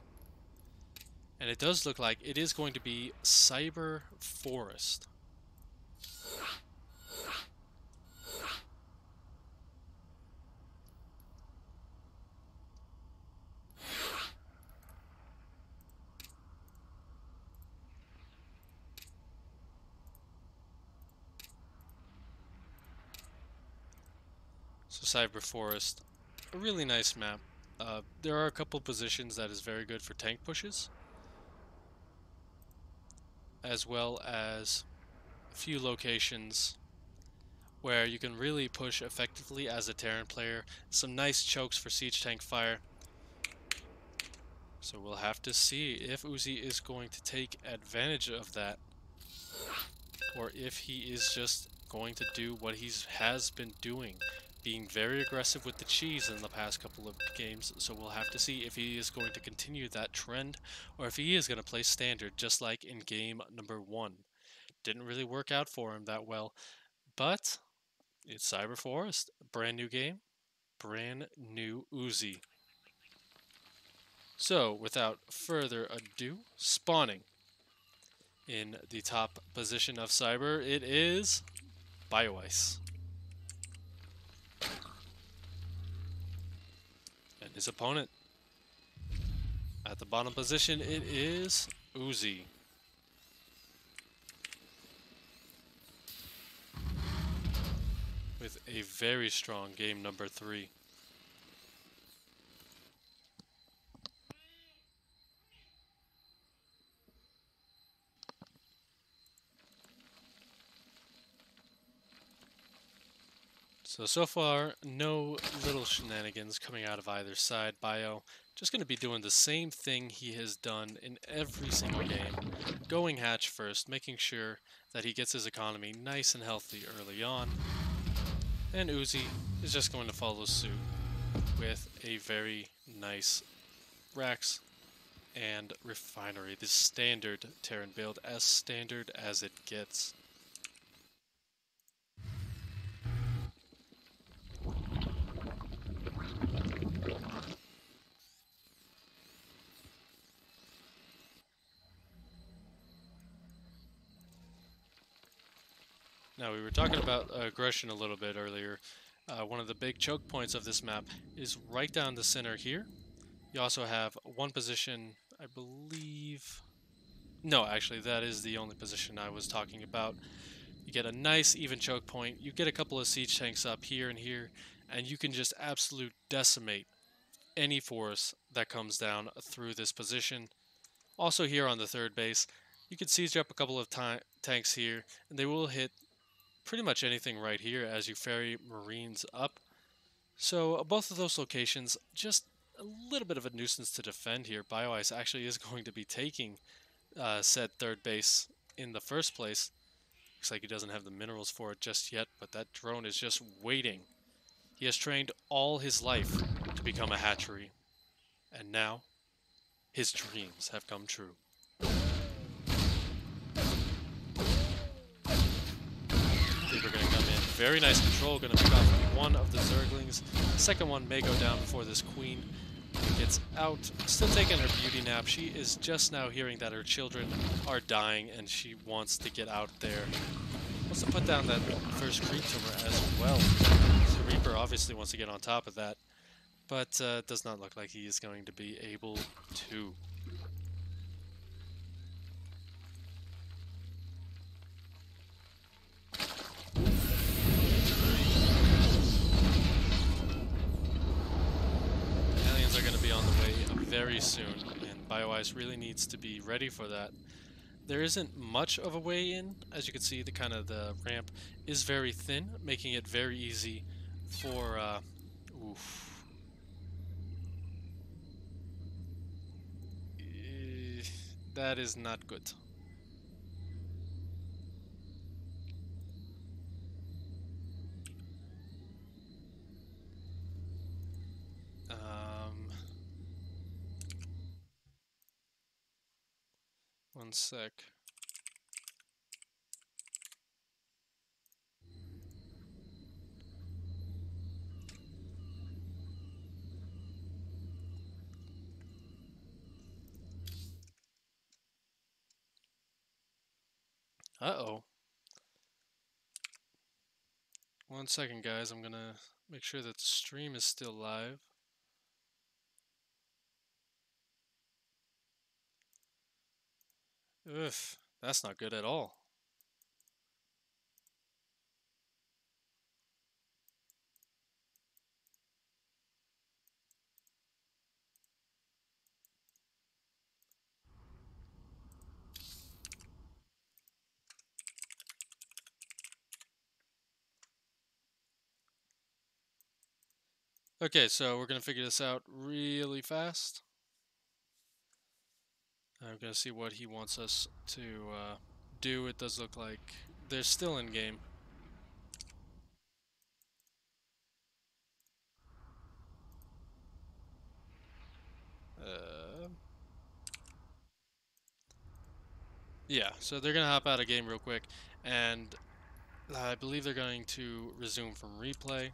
S2: And it does look like it is going to be Cyber Forest. So Cyber Forest a really nice map. There are a couple positions that is very good for tank pushes, as well as a few locations where you can really push effectively as a Terran player. Some nice chokes for siege tank fire. So we'll have to see if Uzi is going to take advantage of that, or if he is just going to do what he has been doing, being very aggressive with the cheese in the past couple of games. So we'll have to see if he is going to continue that trend, or if he is going to play standard, just like in game number 1. Didn't really work out for him that well, but it's Cyber Forest, brand new game, brand new Uzi. So without further ado, spawning in the top position of Cyber, it is Bioice. And his opponent at the bottom position, it is Uzi. With a very strong game number 3. So far, no little shenanigans coming out of either side. Bio just going to be doing the same thing he has done in every single game. Going hatch first, making sure that he gets his economy nice and healthy early on. And Uzi is just going to follow suit with a very nice Rax and Refinery. The standard Terran build, as standard as it gets. Now, we were talking about aggression a little bit earlier. One of the big choke points of this map is right down the center here. You also have one position, I believe... No, actually, that is the only position I was talking about. You get a nice even choke point. You get a couple of siege tanks up here and here, and you can just absolute decimate any force that comes down through this position. Also here on the third base, you can siege up a couple of tanks here, and they will hit pretty much anything right here as you ferry Marines up. So both of those locations, just a little bit of a nuisance to defend here. Bioice actually is going to be taking said third base in the first place. Looks like he doesn't have the minerals for it just yet, but that drone is just waiting. He has trained all his life to become a hatchery, and now his dreams have come true. We're going to come in. Very nice control. Going to pick off one of the Zerglings. The second one may go down before this queen gets out. Still taking her beauty nap. She is just now hearing that her children are dying and she wants to get out there. Wants to put down that first creep tumor as well. The Reaper obviously wants to get on top of that, but it does not look like he is going to be able to. Are going to be on the way very soon, and Bioice really needs to be ready for that. There isn't much of a way in. As you can see, the ramp is very thin, making it very easy for oof. That is not good. One sec. Uh-oh. One second, guys. I'm gonna make sure that the stream is still live. Ugh, that's not good at all. Okay, so we're gonna figure this out really fast. I'm gonna see what he wants us to do. It does look like they're still in game. Uh, yeah, so they're gonna hop out of game real quick, and I believe they're going to resume from replay.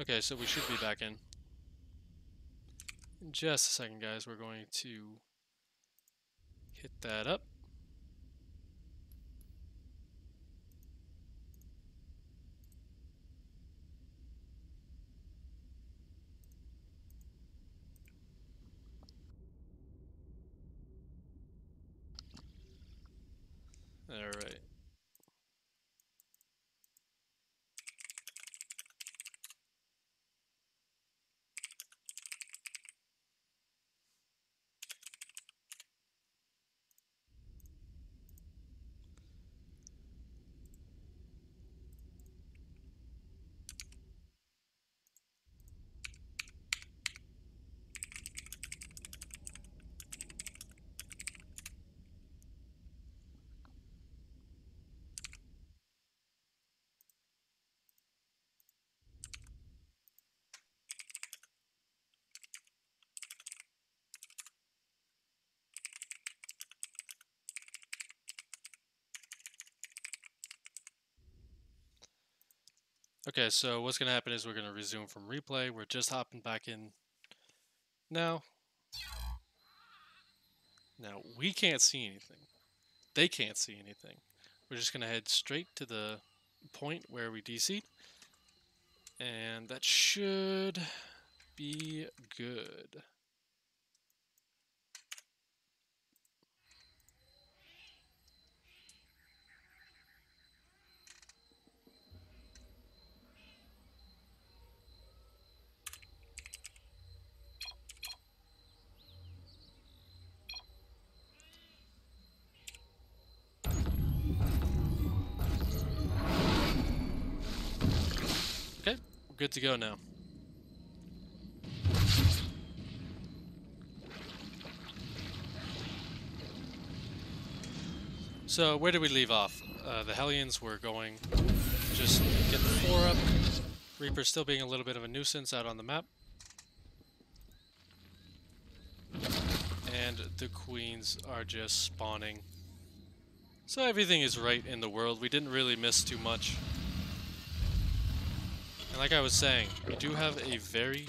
S2: Okay, so we should be back in just a second, guys. We're going to hit that up. Alright. Okay, so what's gonna happen is we're gonna resume from replay. We're just hopping back in now. Now, we can't see anything. They can't see anything. We're just gonna head straight to the point where we DC'd, and that should be good. Okay, we're good to go now. So where did we leave off? The Hellions were going just get the 4 up. Reaper still being a little bit of a nuisance out on the map. And the Queens are just spawning. So everything is right in the world. We didn't really miss too much. And like I was saying, you do have a very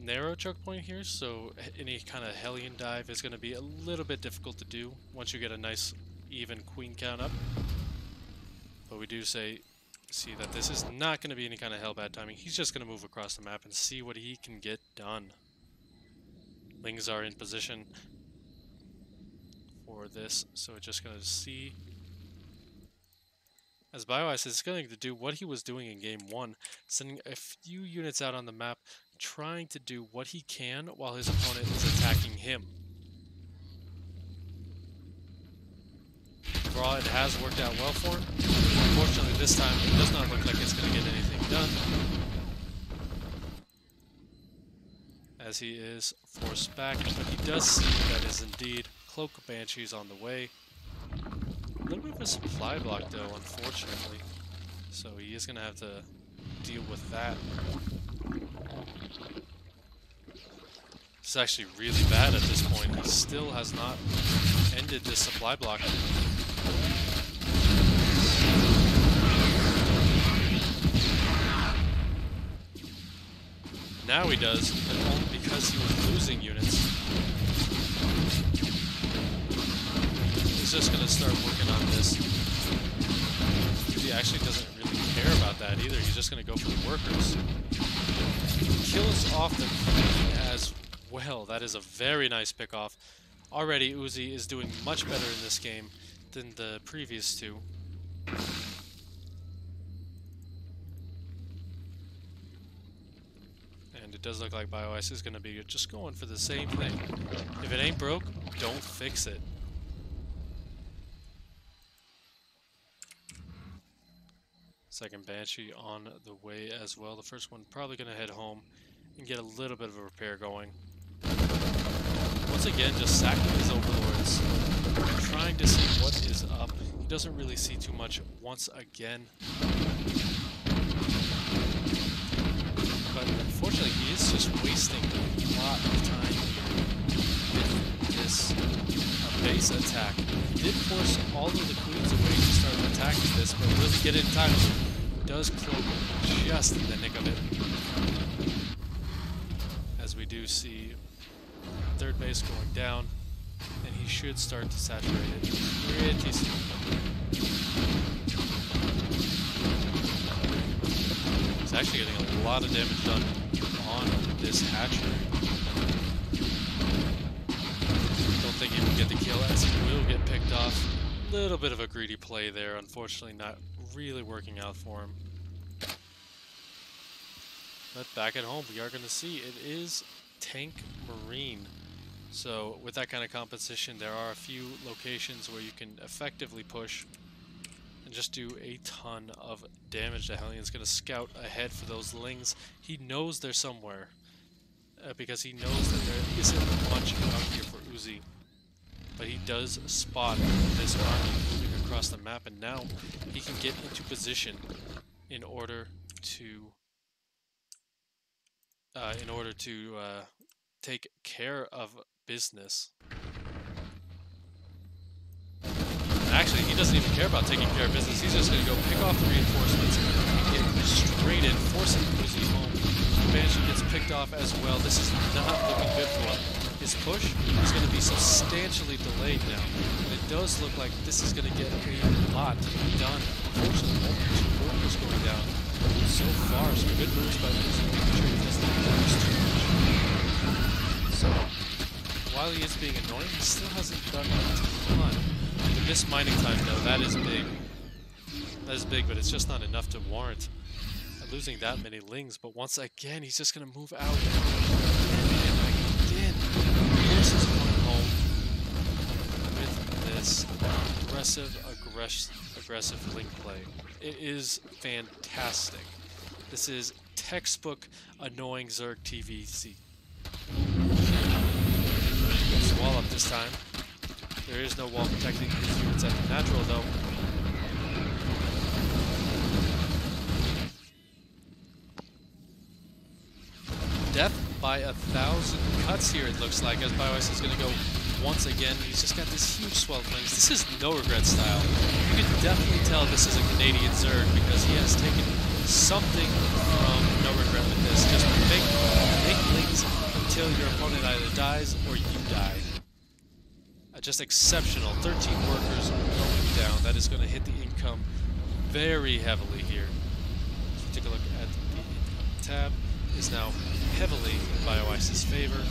S2: narrow choke point here, so any kind of Hellion dive is going to be a little bit difficult to do once you get a nice even queen count up. But we do see that this is not going to be any kind of hell bad timing. He's just going to move across the map and see what he can get done. Lings are in position for this, so it's just going to see. As Bioice is going to do what he was doing in game 1, sending a few units out on the map, trying to do what he can while his opponent is attacking him. Overall, it has worked out well for him. Unfortunately, this time it does not look like it's going to get anything done, as he is forced back, but he does see that is indeed Cloak of Banshees on the way. A little bit of a supply block though, unfortunately, so he is going to have to deal with that. It's actually really bad at this point. He still has not ended this supply block. Now he does, but only because he was losing units. He's just going to start working on this. He actually doesn't really care about that either. He's just going to go for the workers. Kills off the queen as well. That is a very nice pick-off. Already, Uzi is doing much better in this game than the previous two. and it does look like Bioice is going to be just going for the same thing. If it ain't broke, don't fix it. Second Banshee on the way as well. The first one probably going to head home and get a little bit of a repair going. Once again, just sacking his overlords, trying to see what is up. He doesn't really see too much once again. But unfortunately, he is just wasting a lot of time with this base attack. He did force all of the queens away to start attacking this, but will he get it in time? Does cloak just in the nick of it. As we do see third base going down, and he should start to saturate it pretty soon. He's actually getting a lot of damage done on this hatchery. Don't think he will get the kill, as he will get picked off. Little bit of a greedy play there, unfortunately not really working out for him. But back at home, we are going to see it is Tank Marine. So with that kind of composition, there are a few locations where you can effectively push and just do a ton of damage. The Hellion's going to scout ahead for those lings. He knows they're somewhere because he knows that there isn't much out here for Uzi. But he does spot this army moving across the map, and now he can get into position in order to take care of business. And actually, he doesn't even care about taking care of business. He's just going to go pick off the reinforcements and get straight in, forcing Uzi home. Banshee gets picked off as well. This is not looking good for him. His push is going to be substantially delayed now, and it does look like this is going to get a lot done. Unfortunately, only 2 workers going down so far. Some good moves by Uzi, making sure he doesn't lose too much. So, while he is being annoying, he still hasn't done a ton. The missed mining time, though, that is big. That is big, but it's just not enough to warrant losing that many lings. But once again, he's just going to move out. And again, forces going home with this aggressive link play. It is fantastic. This is textbook annoying Zerg TVC. Wall up this time. There is no wall protecting his units at the natural, though. Death by 1,000 cuts here, it looks like, as Bioice is going to go once again. He's just got this huge swell of wings. This is no regret style. You can definitely tell this is a Canadian Zerg because he has taken something from no regret with this. Just make lings until your opponent either dies or you die. Just exceptional. 13 workers going down. That is going to hit the income very heavily here. So take a look at the tab. Is now heavily in Bioice's favor.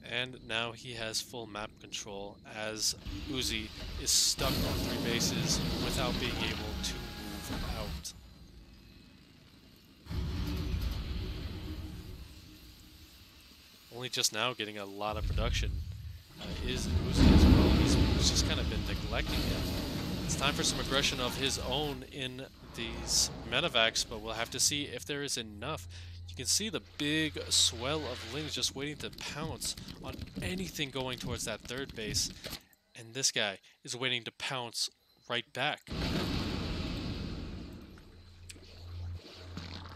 S2: And now he has full map control as Uzi is stuck on 3 bases without being able to move out. Only just now getting a lot of production is Uzi as well. He's just kind of been neglecting it. It's time for some aggression of his own in these medevacs, but we'll have to see if there is enough. You can see the big swell of lings just waiting to pounce on anything going towards that 3rd base, and this guy is waiting to pounce right back.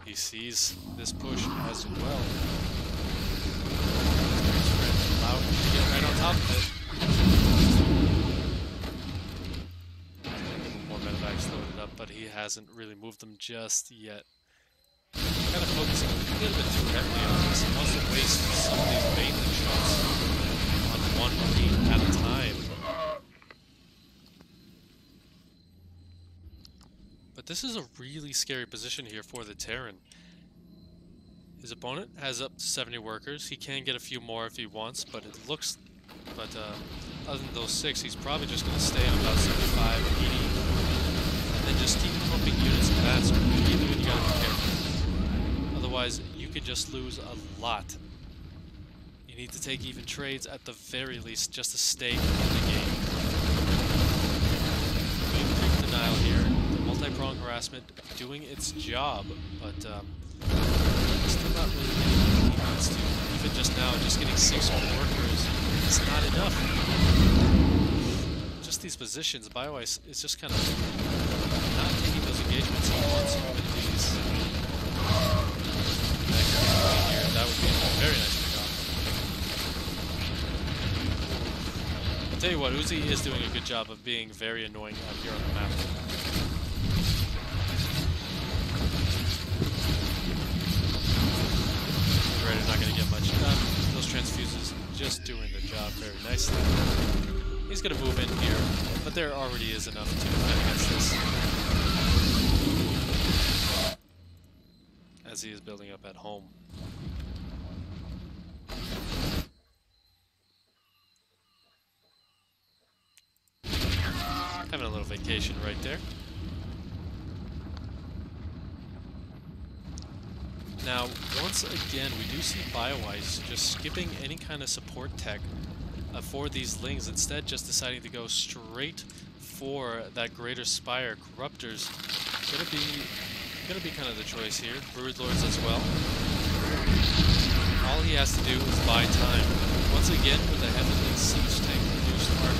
S2: He sees this push as well. Allowed to get right on top of it. More medevacs loaded up, but he hasn't really moved them just yet. Kind of focusing a little bit too heavily on this. He wants to waste some of these maintenance shots on one marine at a time. But this is a really scary position here for the Terran. His opponent has up to 70 workers. He can get a few more if he wants, but it looks... other than those 6, he's probably just going to stay on about 75, 80, and then just keep pumping units of that. could just lose a lot. You need to take even trades at the very least just to stay in the game. Creep denial here. The multi-prong harassment doing its job, but still not really getting what he needs to. Even just now, just getting 6 workers is not enough. Just these positions, Bioice is just kind of not taking those engagements he wants with these. Here, that would be a very nice job. I'll tell you what, Uzi is doing a good job of being very annoying out here on the map. Right, not going to get much done. Those transfuses just doing their job very nicely. He's going to move in here, but there already is enough to defend against this. As he is building up at home. Having a little vacation right there. Now, once again, we do see Bioice just skipping any kind of support tech for these Lings, instead just deciding to go straight for that Greater Spire. Corruptors gonna be kind of the choice here. Brood Lords as well. All he has to do is buy time. Once again, with the Heavenly Siege tank reduced arc,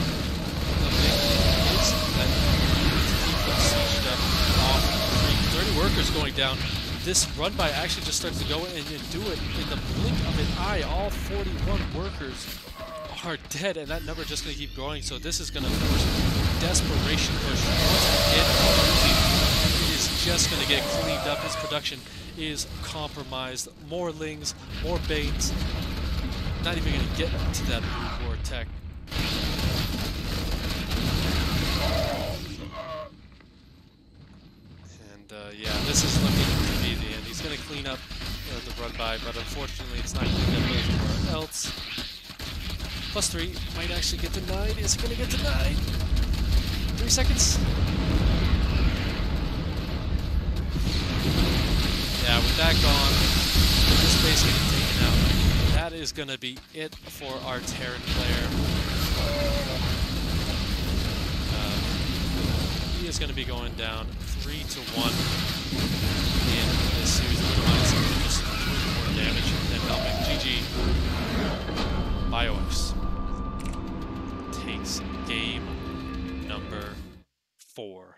S2: the big thing is that you need to keep them sieged up off the 30 workers going down. This run by actually just starts to go in and do it in the blink of an eye. All 41 workers are dead, and that number is just going to keep growing. So this is going to force desperation push. Once again, it is just going to get cleaned up. His production is compromised. More Lings, more Banes. Not even going to get to that Brood War tech. And yeah, this is looking to be the end. He's going to clean up the run by, but unfortunately it's not cleaned up anywhere else. +3 might actually get denied. Is it going to get denied? 3 seconds. Yeah, with that gone, with this base getting taken out, that is going to be it for our Terran player. He is going to be going down 3-1 in this series. Minimizing just more damage than helping. GG. Bioice takes game number 4.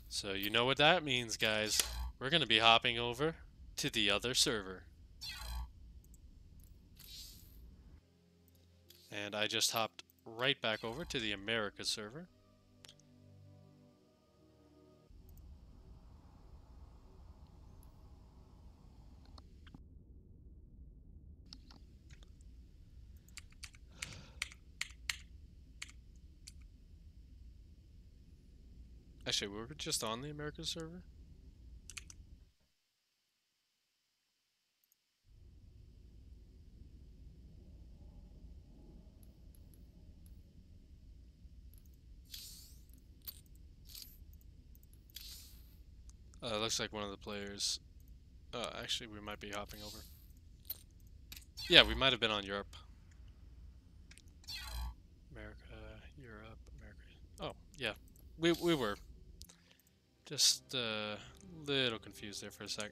S2: So you know what that means, guys. We're going to be hopping over to the other server. And I just hopped right back over to the America server. Actually, we were just on the America server. Looks like one of the players. Actually, we might be hopping over. Yeah, we might have been on Europe. America, Europe, America. Oh, yeah. We were. Just a little confused there for a sec.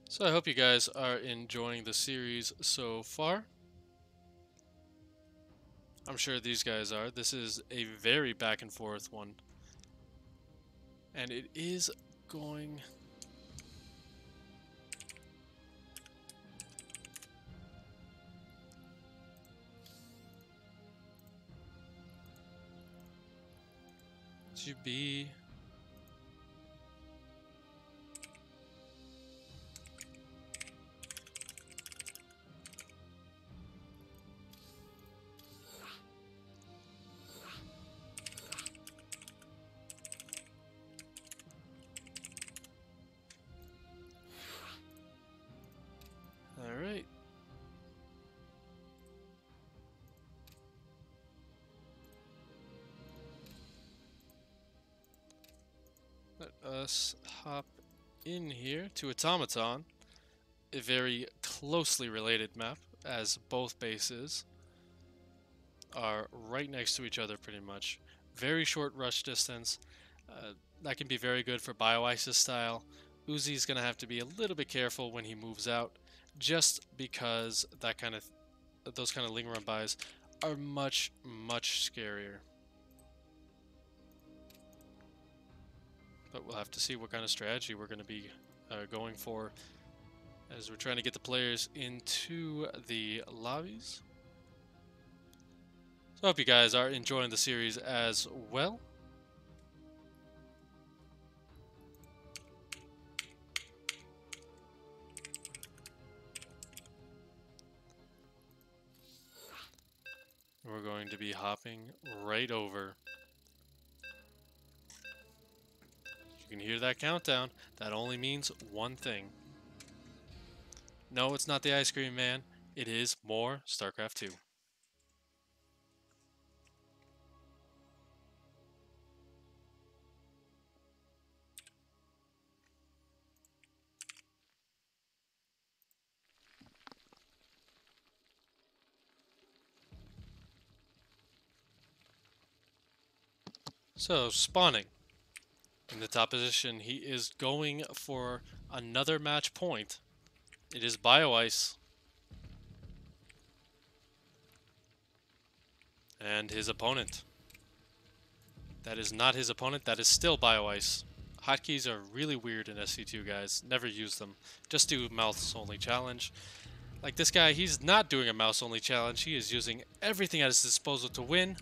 S2: So I hope you guys are enjoying the series so far. I'm sure these guys are. This is a very back and forth one. And it is going... to be... Let us hop in here to Automaton, a very closely related map, as both bases are right next to each other pretty much. Very short rush distance. That can be very good for Bioice's style. Uzi's going to have to be a little bit careful when he moves out, just because those kind of ling run buys are much, much scarier. But we'll have to see what kind of strategy we're going to be going for as we're trying to get the players into the lobbies. So I hope you guys are enjoying the series as well. We're going to be hopping right over. You can hear that countdown. That only means one thing. No, it's not the Ice Cream Man. It is more StarCraft 2. So, spawning. In the top position, he is going for another match point. It is Bioice. And his opponent. That is not his opponent, that is still Bioice. Hotkeys are really weird in SC2, guys. Never use them. Just do mouse only challenge. Like this guy, he's not doing a mouse only challenge. He is using everything at his disposal to win.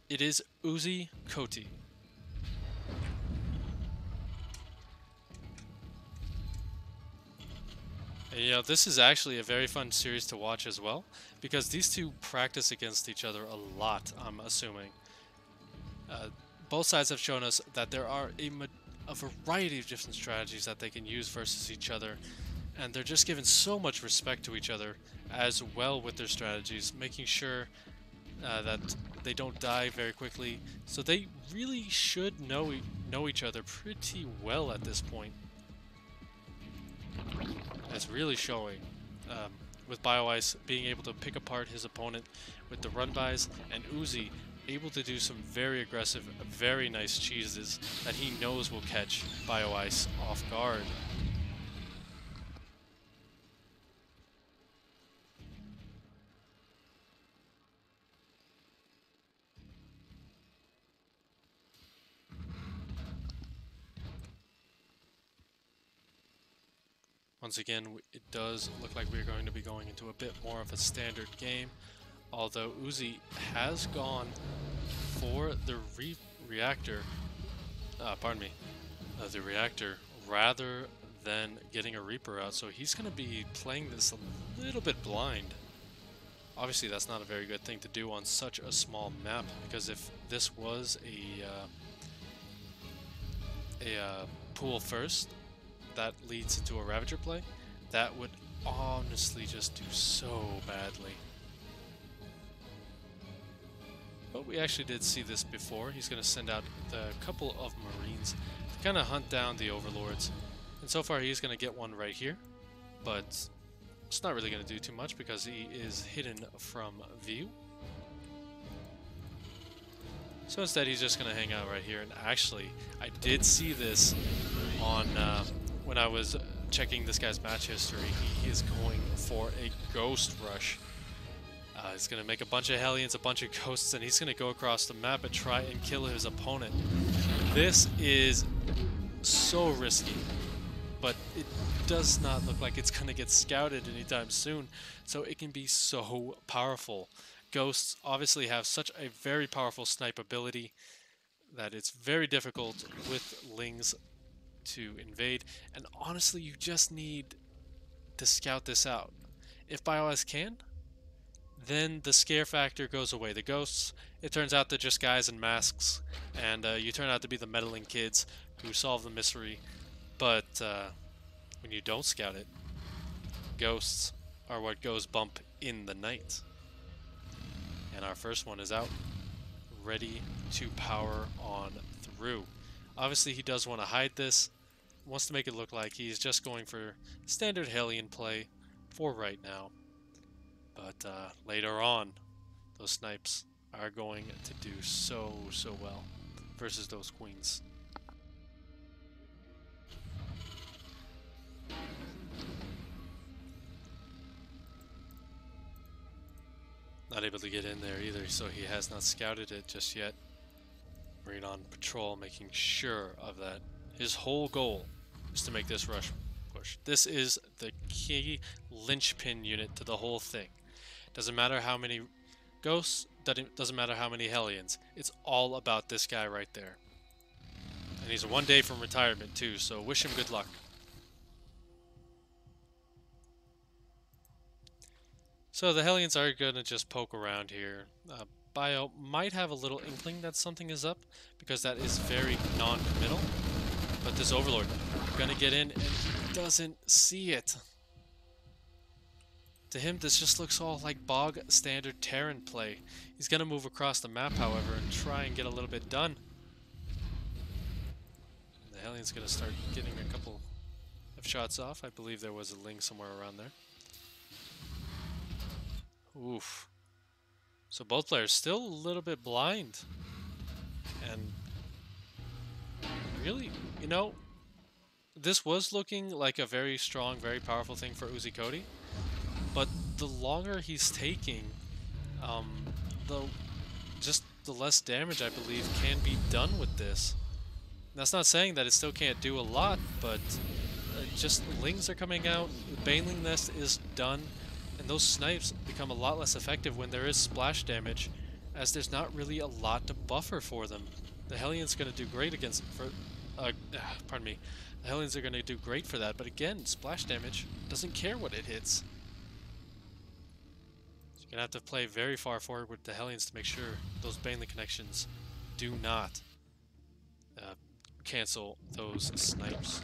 S2: It is Uzikoti. And, you know, this is actually a very fun series to watch as well, because these two practice against each other a lot, I'm assuming. Both sides have shown us that there are a variety of different strategies that they can use versus each other, and they're just giving so much respect to each other as well with their strategies, making sure that they don't die very quickly. So they really should know each other pretty well at this point. It's really showing with Bioice being able to pick apart his opponent with the run buys, and Uzi able to do some very aggressive, very nice cheeses that he knows will catch Bioice off guard. Once again, it does look like we're going to be going into a bit more of a standard game, although Uzi has gone for the reactor, the reactor, rather than getting a Reaper out, so he's going to be playing this a little bit blind. Obviously, that's not a very good thing to do on such a small map, because if this was a pool first that leads into a Ravager play, that would honestly just do so badly. But we actually did see this before. He's going to send out a couple of Marines to kind of hunt down the Overlords. And so far he's going to get one right here, but it's not really going to do too much because he is hidden from view. So instead he's just going to hang out right here. And actually, I did see this on when I was checking this guy's match history. He is going for a Ghost Rush. He's going to make a bunch of Hellions, a bunch of Ghosts, and he's going to go across the map and try and kill his opponent. This is so risky, but it does not look like it's going to get scouted anytime soon, so it can be so powerful. Ghosts obviously have such a very powerful snipe ability that it's very difficult with Lings to invade, and honestly you just need to scout this out. If Bioice can, then the scare factor goes away. The ghosts, it turns out they're just guys in masks, and you turn out to be the meddling kids who solve the mystery. But when you don't scout it, ghosts are what goes bump in the night. And our first one is out, ready to power on through. Obviously, he does want to hide this. Wants to make it look like he's just going for standard Hellion play for right now. But later on, those snipes are going to do so well versus those queens. Not able to get in there either, so he has not scouted it just yet. Marine on patrol, making sure of that. His whole goal is to make this rush push. This is the key linchpin unit to the whole thing. Doesn't matter how many ghosts, doesn't matter how many Hellions. It's all about this guy right there. And he's 1 day from retirement too, so wish him good luck. So the Hellions are going to just poke around here. Bio might have a little inkling that something is up, because that is very non-committal. But this Overlord gonna get in, and he doesn't see it. To him, this just looks all like bog standard Terran play. He's gonna move across the map, however, and try and get a little bit done. The Hellion's gonna start getting a couple of shots off. I believe there was a Ling somewhere around there. Oof. So both players still a little bit blind. And really, you know, this was looking like a very strong, very powerful thing for Uzikoti. But the longer he's taking, the less damage I believe can be done with this. That's not saying that it still can't do a lot, but just Lings are coming out, the Baneling Nest is done, and those snipes become a lot less effective when there is splash damage, as there's not really a lot to buffer for them. The Hellion's going to do great against, pardon me, the Hellions are going to do great for that, but again, splash damage doesn't care what it hits. So you're going to have to play very far forward with the Hellions to make sure those Baneling connections do not cancel those snipes.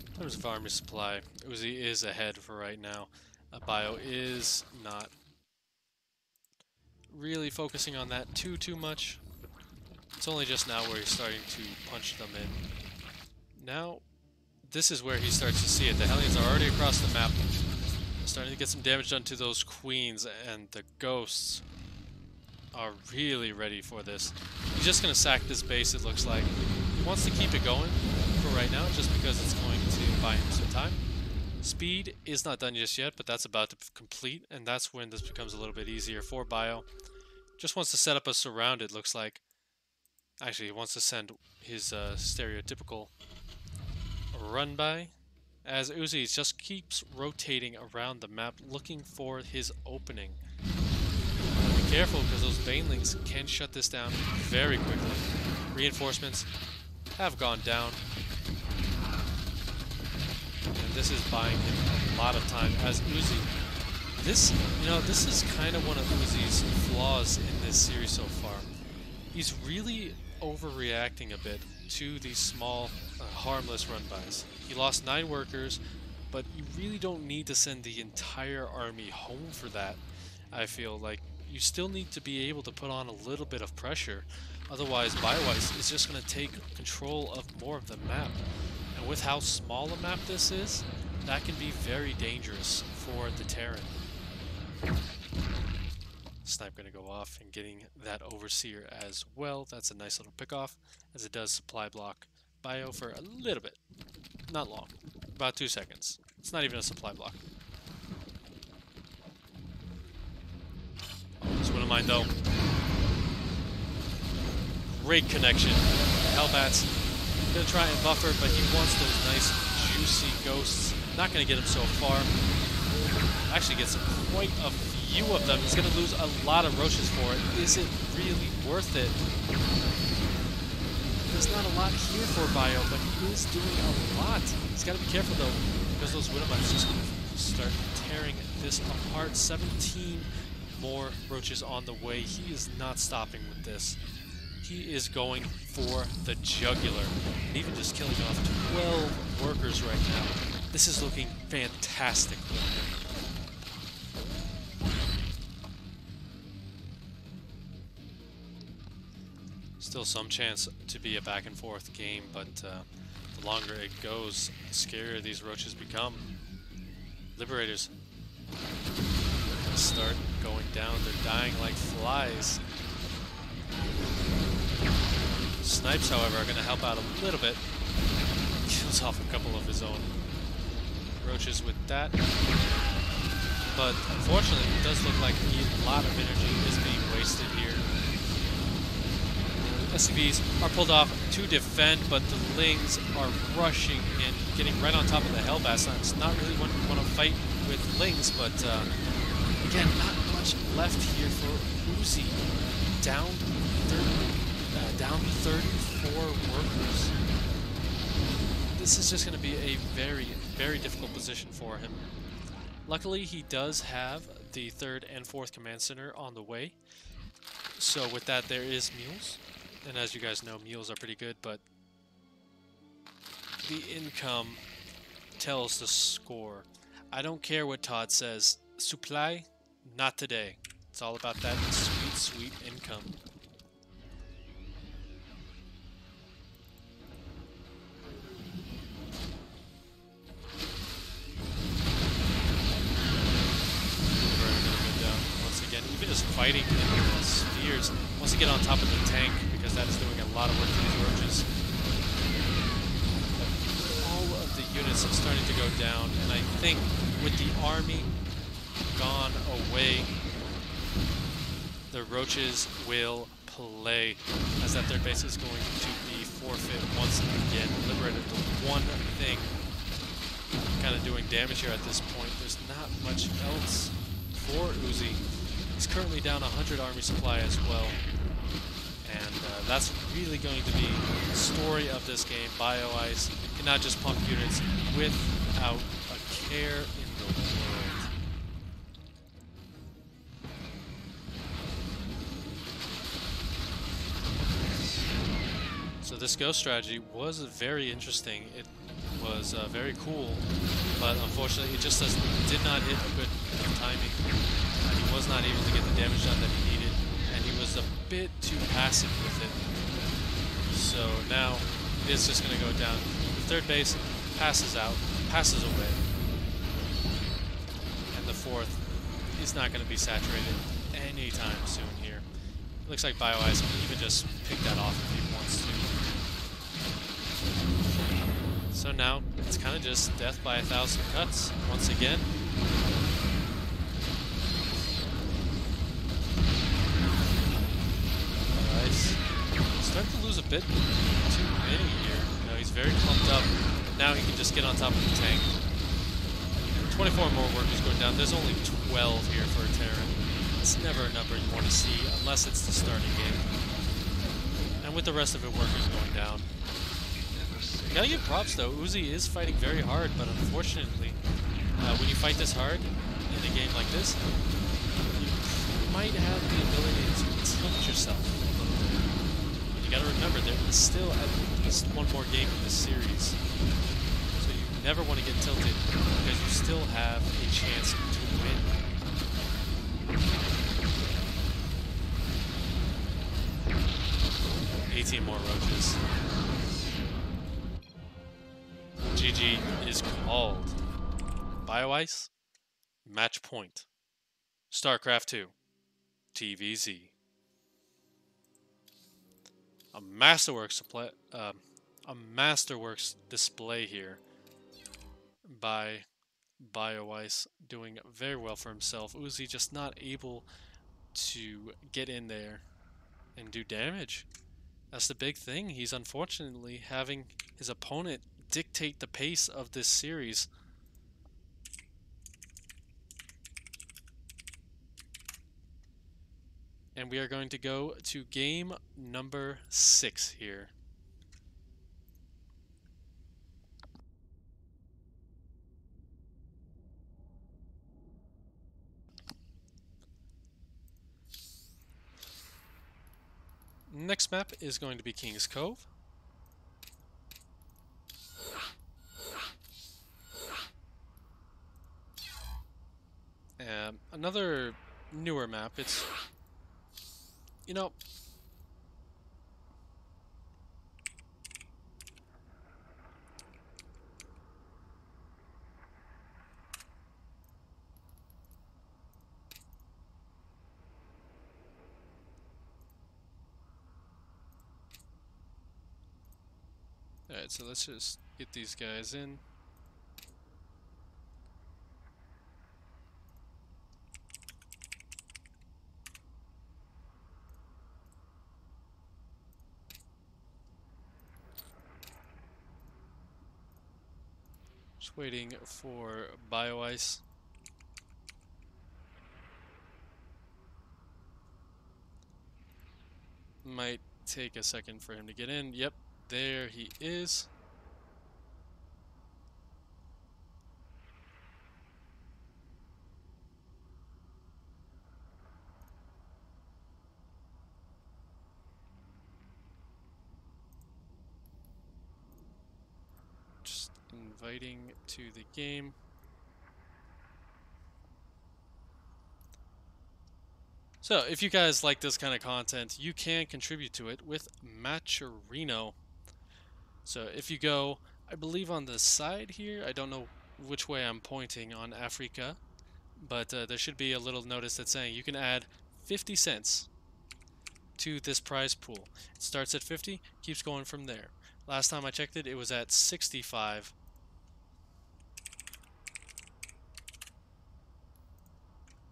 S2: In terms of army supply, Uzi is ahead for right now. Bio is not really focusing on that too much. It's only just now where he's starting to punch them in. Now, this is where he starts to see it. The Hellions are already across the map. They're starting to get some damage done to those queens, and the ghosts are really ready for this. He's just going to sack this base, it looks like. He wants to keep it going for right now, just because it's going to buy him some time. Speed is not done just yet, but that's about to complete, and that's when this becomes a little bit easier for Bio. Just wants to set up a surround, it looks like. Actually, he wants to send his stereotypical run by, as Uzi just keeps rotating around the map looking for his opening. Be careful, because those Banelings can shut this down very quickly. Reinforcements have gone down, and this is buying him a lot of time. As Uzi, this is kind of one of Uzi's flaws in this series so far. He's really overreacting a bit to these small, harmless run-bys. He lost 9 workers, but you really don't need to send the entire army home for that. I feel like you still need to be able to put on a little bit of pressure. Otherwise, Bioice is just going to take control of more of the map. And with how small a map this is, that can be very dangerous for the Terran. Snipe going to go off and getting that Overseer as well. That's a nice little pickoff, as it does supply block Bio for a little bit. Not long. About 2 seconds. It's not even a supply block. This wouldn't mind though. Great connection. Hellbats gonna try and buffer, but he wants those nice juicy ghosts. Not gonna get him so far. Actually gets quite a few of them. He's gonna lose a lot of roaches for it. Is it really worth it? There's not a lot here for Bio, but he is doing a lot. He's gotta be careful though, because those Widowmites just gonna start tearing this apart. 17 more roaches on the way. He is not stopping with this. He is going for the jugular, and even just killing off 12 workers right now. This is looking fantastic for him. Still some chance to be a back and forth game, but the longer it goes, the scarier these roaches become. Liberators start going down. They're dying like flies. Snipes, however, are going to help out a little bit. Kills off a couple of his own roaches with that. But unfortunately, it does look like a lot of energy is being wasted here. SCVs are pulled off to defend, but the Lings are rushing and getting right on top of the Hellbats. It's not really want to fight with Lings, but again, not much left here for Uzi. Down 34 workers. This is just going to be a very, very difficult position for him. Luckily, he does have the 3rd and 4th Command Center on the way. So with that, there is mules. And as you guys know, mules are pretty good, but the income tells the score. I don't care what Todd says. Supply, not today. It's all about that sweet, sweet income. Even just fighting in the spheres, once you get on top of the tank, because that is doing a lot of work for these roaches. All of the units are starting to go down, and I think with the army gone away, the roaches will play, as that 3rd base is going to be forfeit once again. Liberated the one thing kind of doing damage here at this point. There's not much else for Uzi. He's currently down 100 army supply as well, and that's really going to be the story of this game. Bioice cannot just pump units without a care in the world. So this ghost strategy was very interesting. It was very cool, but unfortunately it just did not hit a good timing. He was not able to get the damage done that he needed, and he was a bit too passive with it. So now it is just going to go down. The 3rd base passes away, and the 4th is not going to be saturated anytime soon here. Looks like Bioice can even just pick that off if he wants to. So now it's kind of just death by 1,000 cuts once again. Starting to lose a bit too many here. You know, he's very pumped up. Now he can just get on top of the tank. 24 more workers going down. There's only 12 here for a Terran. It's never a number you want to see unless it's the starting game. And with the rest of it, workers going down. You gotta give props though. Uzi is fighting very hard, but unfortunately, when you fight this hard in a game like this, you might have the ability to tilt yourself. You gotta remember, there is still at least one more game in this series. So you never want to get tilted, because you still have a chance to win. 18 more roaches. GG is called. Bioice, match point. StarCraft 2, TVZ. A masterworks display here by Bioice, doing very well for himself. Uzi just not able to get in there and do damage. That's the big thing. He's unfortunately having his opponent dictate the pace of this series. And we are going to go to game number 6 here. Next map is going to be King's Cove. Another newer map. It's, you know, Alright, so let's just get these guys in. Just waiting for Bioice. Might take a second for him to get in. Yep, there he is. Just inviting to the game. So, if you guys like this kind of content, you can contribute to it with Matcherino. So, if you go, I believe on the side here, I don't know which way I'm pointing on Africa, but there should be a little notice that's saying you can add 50 cents to this prize pool. It starts at 50, keeps going from there. Last time I checked it, it was at 65.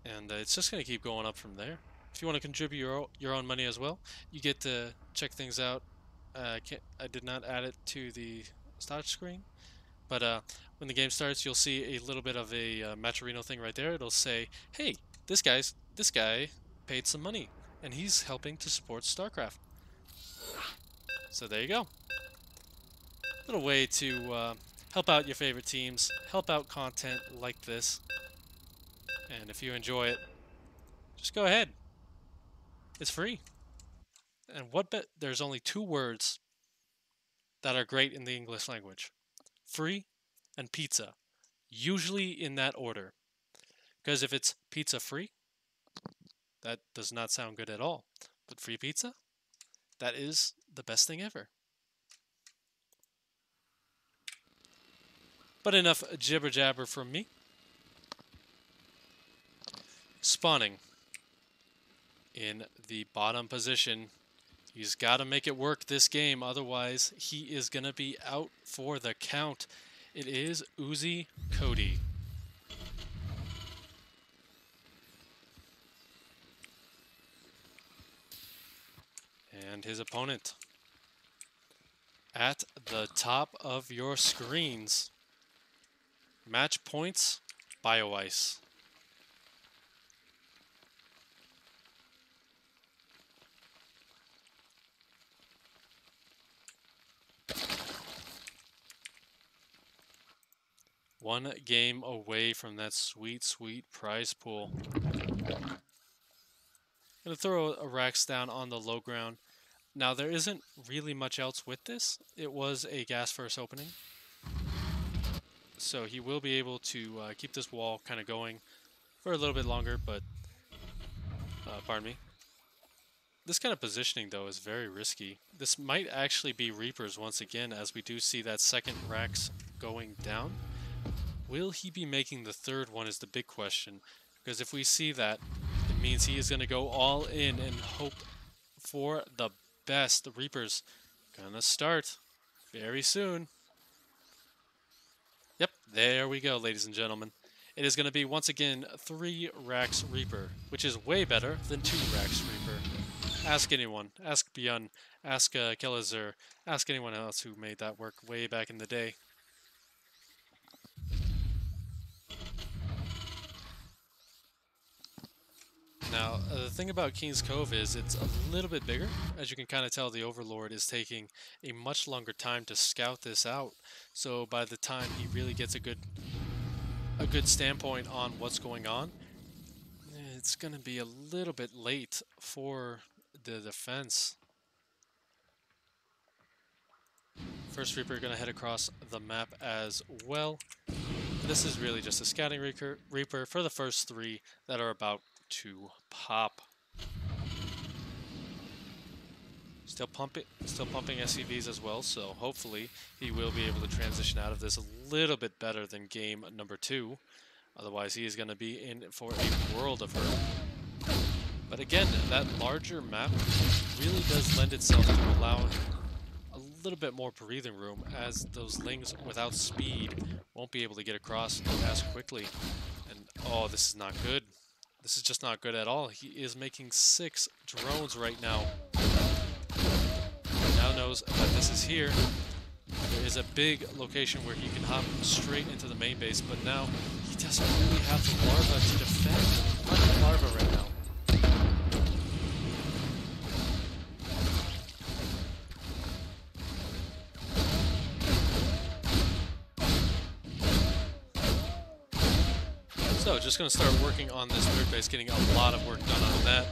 S2: And it's just going to keep going up from there. If you want to contribute your own money as well, you get to check things out. I did not add it to the start screen, but when the game starts, you'll see a little bit of a Matcherino thing right there. It'll say, "Hey, this guy paid some money, and he's helping to support StarCraft." So there you go. Little way to help out your favorite teams, help out content like this. And if you enjoy it, just go ahead. It's free. And there's only 2 words that are great in the English language. Free and pizza. Usually in that order. Because if it's pizza free, that does not sound good at all. But free pizza, that is the best thing ever. But enough jibber jabber from me. Spawning in the bottom position. He's got to make it work this game, otherwise he is going to be out for the count. It is Uzikoti. And his opponent at the top of your screens. Match points, Bioice. One game away from that sweet, sweet prize pool. Gonna throw a Rax down on the low ground. Now there isn't really much else with this. It was a gas first opening. So he will be able to keep this wall kind of going for a little bit longer, but pardon me. This kind of positioning though is very risky. This might actually be Reapers once again, as we do see that second Rax going down. Will he be making the third one is the big question, because if we see that, it means he is going to go all in and hope for the best. The Reaper's gonna start very soon. Yep, there we go, ladies and gentlemen. It is going to be, once again, 3 Rax Reaper, which is way better than 2 Rax Reaper. Ask anyone. Ask Bjorn. Ask Kellezer. Ask anyone else who made that work way back in the day. Now, the thing about King's Cove is it's a little bit bigger. As you can kind of tell, the Overlord is taking a much longer time to scout this out. So by the time he really gets a good standpoint on what's going on, it's going to be a little bit late for the defense. First Reaper going to head across the map as well. This is really just a scouting Reaper for the first 3 that are about to pop. Still pumping SCVs as well, so hopefully he will be able to transition out of this a little bit better than game number 2. Otherwise, he is going to be in for a world of hurt. But again, that larger map really does lend itself to allowing a little bit more breathing room, as those Lings without speed won't be able to get across as quickly. And oh, this is not good. This is just not good at all. He is making 6 drones right now. He now knows that this is here. There is a big location where he can hop straight into the main base, but now he doesn't really have the larva to defend. Not larva right now. So, just going to start working on this third base, getting a lot of work done on that.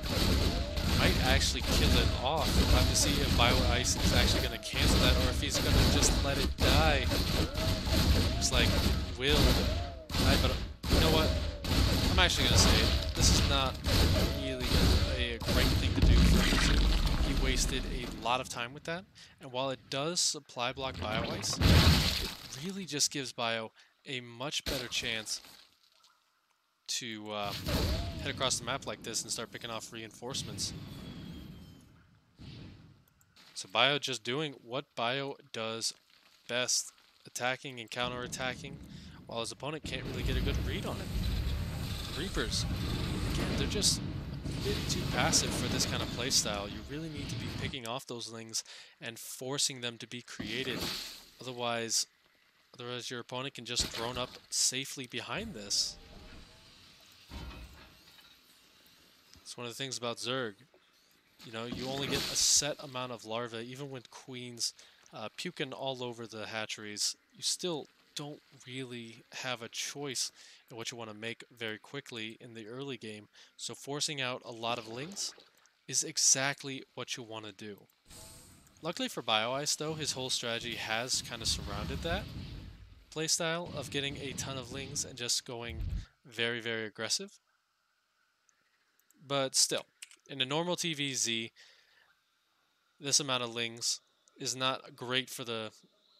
S2: Might actually kill it off. We'll have to see if Bioice is actually going to cancel that, or if he's going to just let it die. Looks like will die, but you know what? I'm actually going to say it. This is not really a great thing to do for him. He wasted a lot of time with that, and while it does supply block Bioice, it really just gives Bio a much better chance to head across the map like this and start picking off reinforcements. So Bio just doing what Bio does best, attacking and counter-attacking, while his opponent can't really get a good read on it. Reapers, again, they're just a bit too passive for this kind of playstyle. You really need to be picking off those Lings and forcing them to be created. Otherwise your opponent can just drone up safely behind this. It's one of the things about Zerg. You know, you only get a set amount of larvae, even with queens puking all over the hatcheries. You still don't really have a choice in what you want to make very quickly in the early game. So forcing out a lot of Lings is exactly what you want to do. Luckily for Bioice, though, his whole strategy has kind of surrounded that playstyle of getting a ton of Lings and just going very, very aggressive. But still, in a normal TVZ, this amount of Lings is not great for the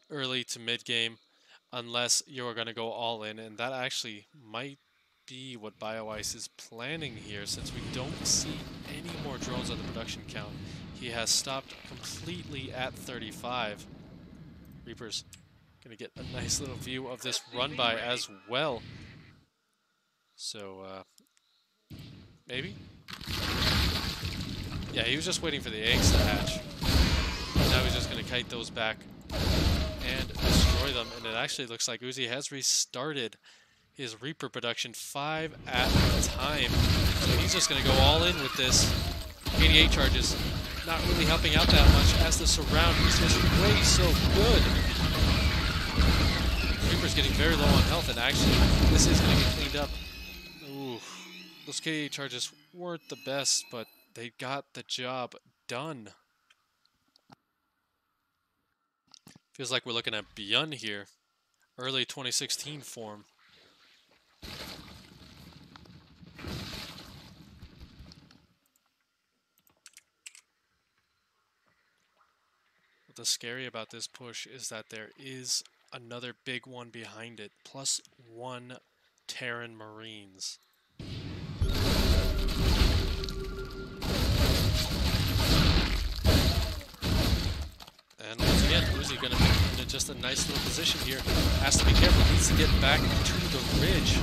S2: early to mid game unless you're going to go all in, and that actually might be what Bioice is planning here, since we don't see any more drones on the production count. He has stopped completely at 35. Reaper's going to get a nice little view of this run by as well. So, maybe? Yeah, he was just waiting for the eggs to hatch. Now he's just going to kite those back and destroy them. And it actually looks like Uzi has restarted his Reaper production 5 at a time. So he's just going to go all in with this. 88 charges, not really helping out that much as the surround is just way so good. Reaper's getting very low on health, and actually this is going to get cleaned up. Ooh, those KDA charges weren't the best, but they got the job done. Feels like we're looking at Beyond here. Early 2016 form. What's scary about this push is that there is another big one behind it. +1 Terran Marines. And once again, Uzi going to be in just a nice little position here. Has to be careful, needs to get back to the ridge.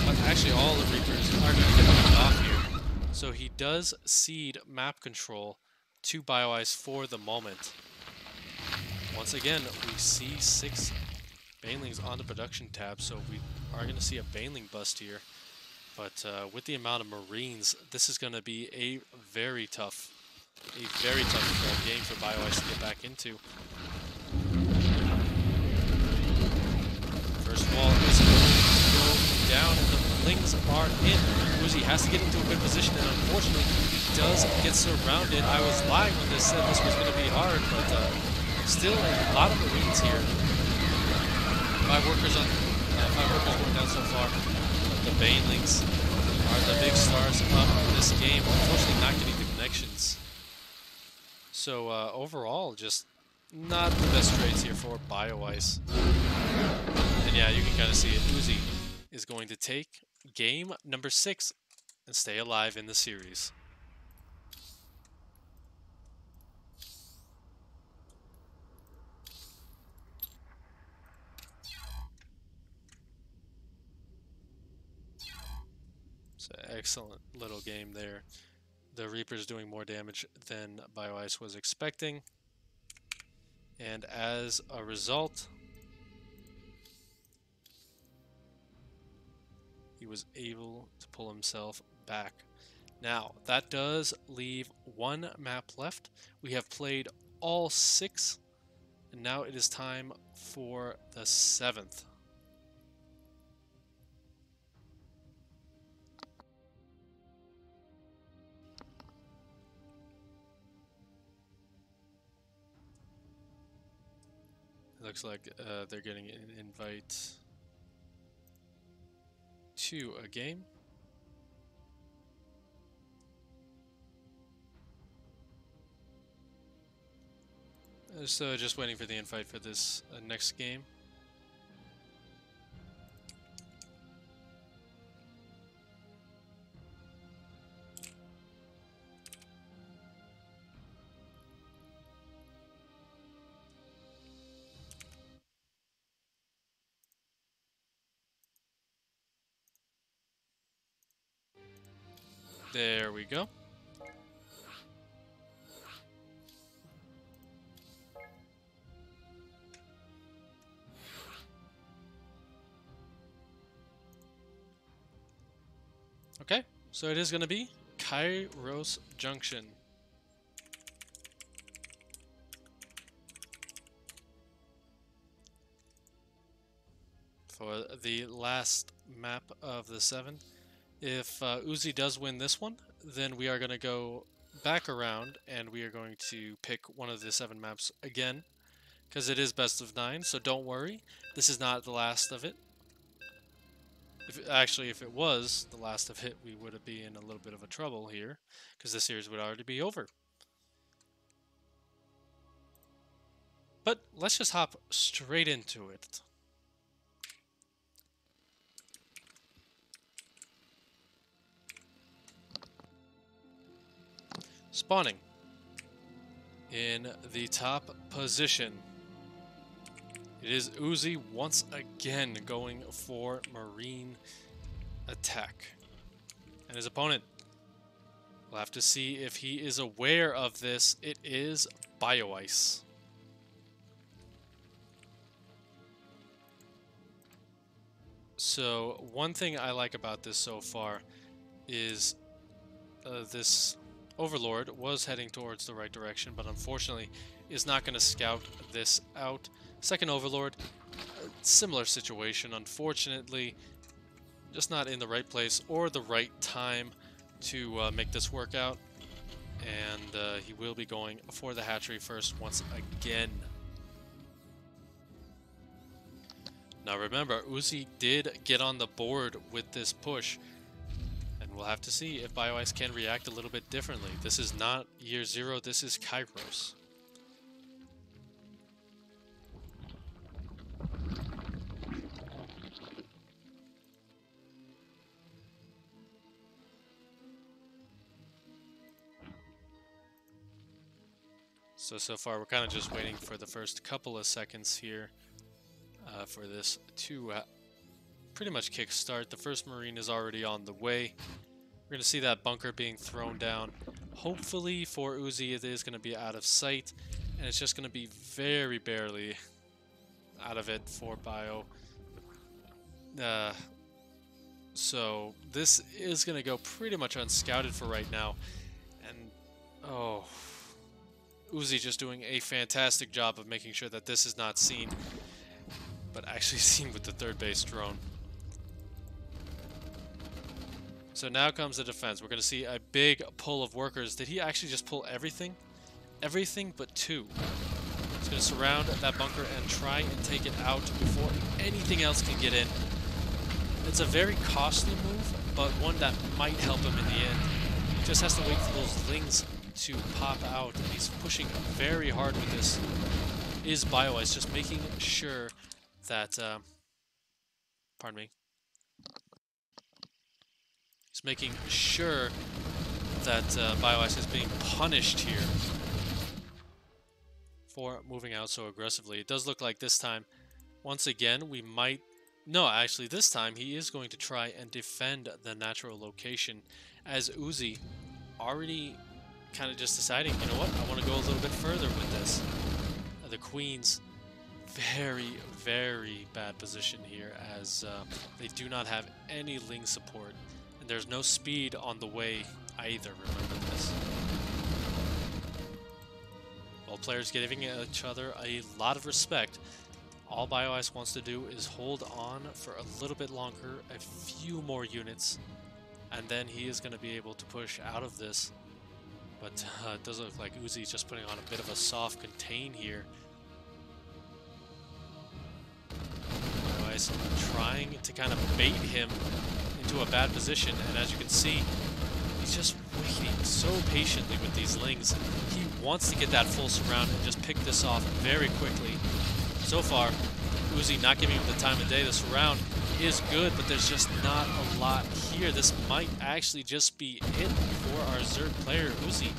S2: But actually all the Reapers are going to get knocked off here. So he does cede map control to Bioice for the moment. Once again, we see 6 Banelings on the production tab, so we are going to see a Baneling bust here. But with the amount of Marines, this is going to be a very tough game for Bioice to get back into. First wall is going to go down, and the Lings are in. Uzi has to get into a good position, and unfortunately, he does get surrounded. I was lying when this said this was going to be hard, but still a lot of Marines here. 5 workers going down so far. But the Banelings are the big stars of this game. Unfortunately, not getting the connections. So overall, just not the best trades here for Bioice. And yeah, you can kind of see it. Uzi is going to take game number 6 and stay alive in the series. an excellent little game there. The Reaper's doing more damage than Bioice was expecting. And as a result, he was able to pull himself back. Now, that does leave one map left. We have played all 6, and now it is time for the 7th. It looks like they're getting an invite to a game. So just waiting for the invite for this next game. There we go. Okay, so it is going to be Kairos Junction. For the last map of the 7. If Uzi does win this one, then we are going to go back around and we are going to pick one of the 7 maps again, because it is best of 9, so don't worry. This is not the last of it. If it was the last of it, we would be in a little bit of a trouble here, because the series would already be over. But let's just hop straight into it. Spawning in the top position, it is Uzi once again going for Marine attack. And his opponent, we'll have to see if he is aware of this. It is Bioice. So one thing I like about this so far is this Overlord was heading towards the right direction, but unfortunately is not going to scout this out. Second Overlord, similar situation, unfortunately, just not in the right place or the right time to make this work out. And he will be going for the hatchery first once again. Now remember, Uzi did get on the board with this push. We'll have to see if Bioice can react a little bit differently. This is not Year 0, this is Kairos. So far we're kind of just waiting for the first couple of seconds here for this to pretty much kickstart. The first Marine is already on the way. We're going to see that bunker being thrown down. Hopefully for Uzi it is going to be out of sight, and it's just going to be very barely out of it for Bio. So this is going to go pretty much unscouted for right now. And oh, Uzi just doing a fantastic job of making sure that this is not seen, but actually seen with the third base drone. So now comes the defense. We're going to see a big pull of workers. Did he actually just pull everything? Everything but 2. He's going to surround that bunker and try and take it out before anything else can get in. It's a very costly move, but one that might help him in the end. He just has to wait for those lings to pop out, and he's pushing very hard with this. Is Bioice just making sure that... pardon me. Making sure that Bioice is being punished here for moving out so aggressively. It does look like this time, once again, we might No, actually, this time he is going to try and defend the natural location, as Uzi already kind of just deciding, you know what, I want to go a little bit further with this. The Queen's very, very bad position here, as they do not have any Ling support, and there's no speed on the way either, remember this. While players giving each other a lot of respect, all Bioice wants to do is hold on for a little bit longer, a few more units, and then he is going to be able to push out of this. But it does look like Uzi's just putting on a bit of a soft contain here. Bioice trying to kind of bait him into a bad position, and as you can see, he's just waiting so patiently with these Lings. He wants to get that full surround and just pick this off very quickly. So far, Uzi not giving him the time of day. This round is good, but there's just not a lot here. This might actually just be it for our Zerg player. Uzi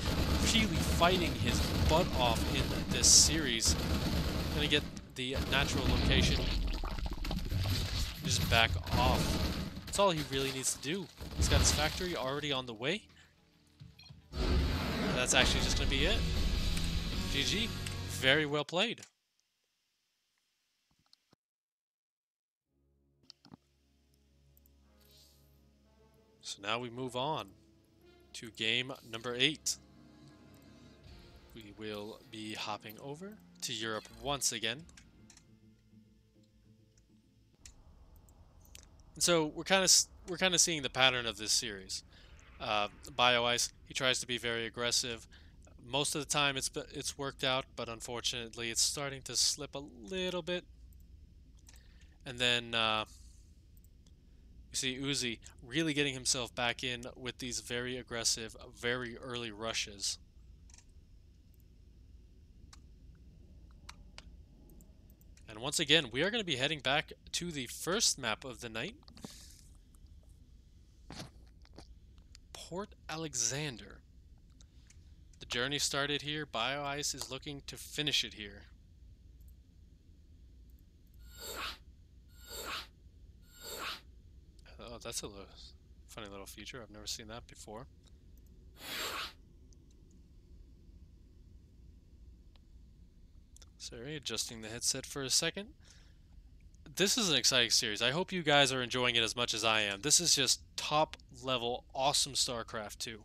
S2: really fighting his butt off in this series. Gonna get the natural location. Just back off. That's all he really needs to do. He's got his factory already on the way. And that's actually just gonna be it. GG. Very well played. So now we move on to game number 8. We will be hopping over to Europe once again. And so we're kind of seeing the pattern of this series. Bioice, he tries to be very aggressive. Most of the time it's worked out, but unfortunately it's starting to slip a little bit. And then you see Uzi really getting himself back in with these very aggressive, very early rushes. And once again, we are going to be heading back to the first map of the night. Port Alexander. The journey started here. Bioice is looking to finish it here. Oh, that's a funny little feature. I've never seen that before. Sorry, adjusting the headset for a second. This is an exciting series. I hope you guys are enjoying it as much as I am. This is just top level, awesome StarCraft 2.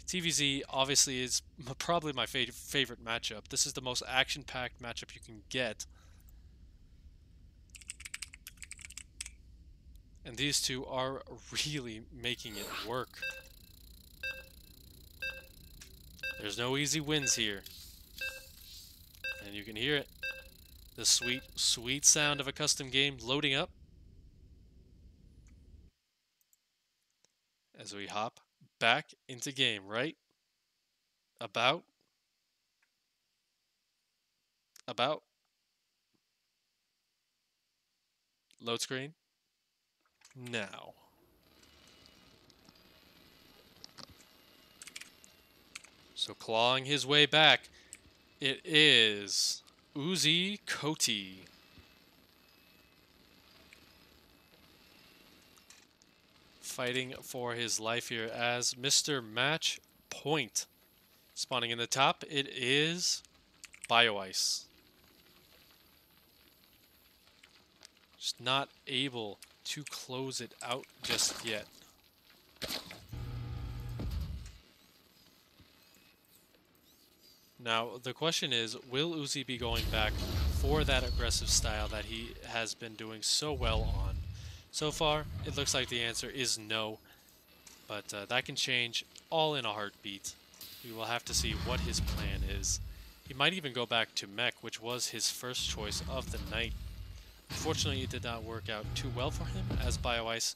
S2: TVZ obviously is probably my favorite matchup. This is the most action-packed matchup you can get. And these two are really making it work. There's no easy wins here. And you can hear it. The sweet, sweet sound of a custom game loading up. As we hop back into game, right? About. Load screen. Now. So clawing his way back, it is Uzikoti. Fighting for his life here as Mr. Match Point. Spawning in the top, it is Bioice. Just not able to close it out just yet. Now, the question is, will Uzi be going back for that aggressive style that he has been doing so well on? So far, it looks like the answer is no, but that can change all in a heartbeat. We will have to see what his plan is. He might even go back to mech, which was his first choice of the night. Unfortunately, it did not work out too well for him, as Bioice,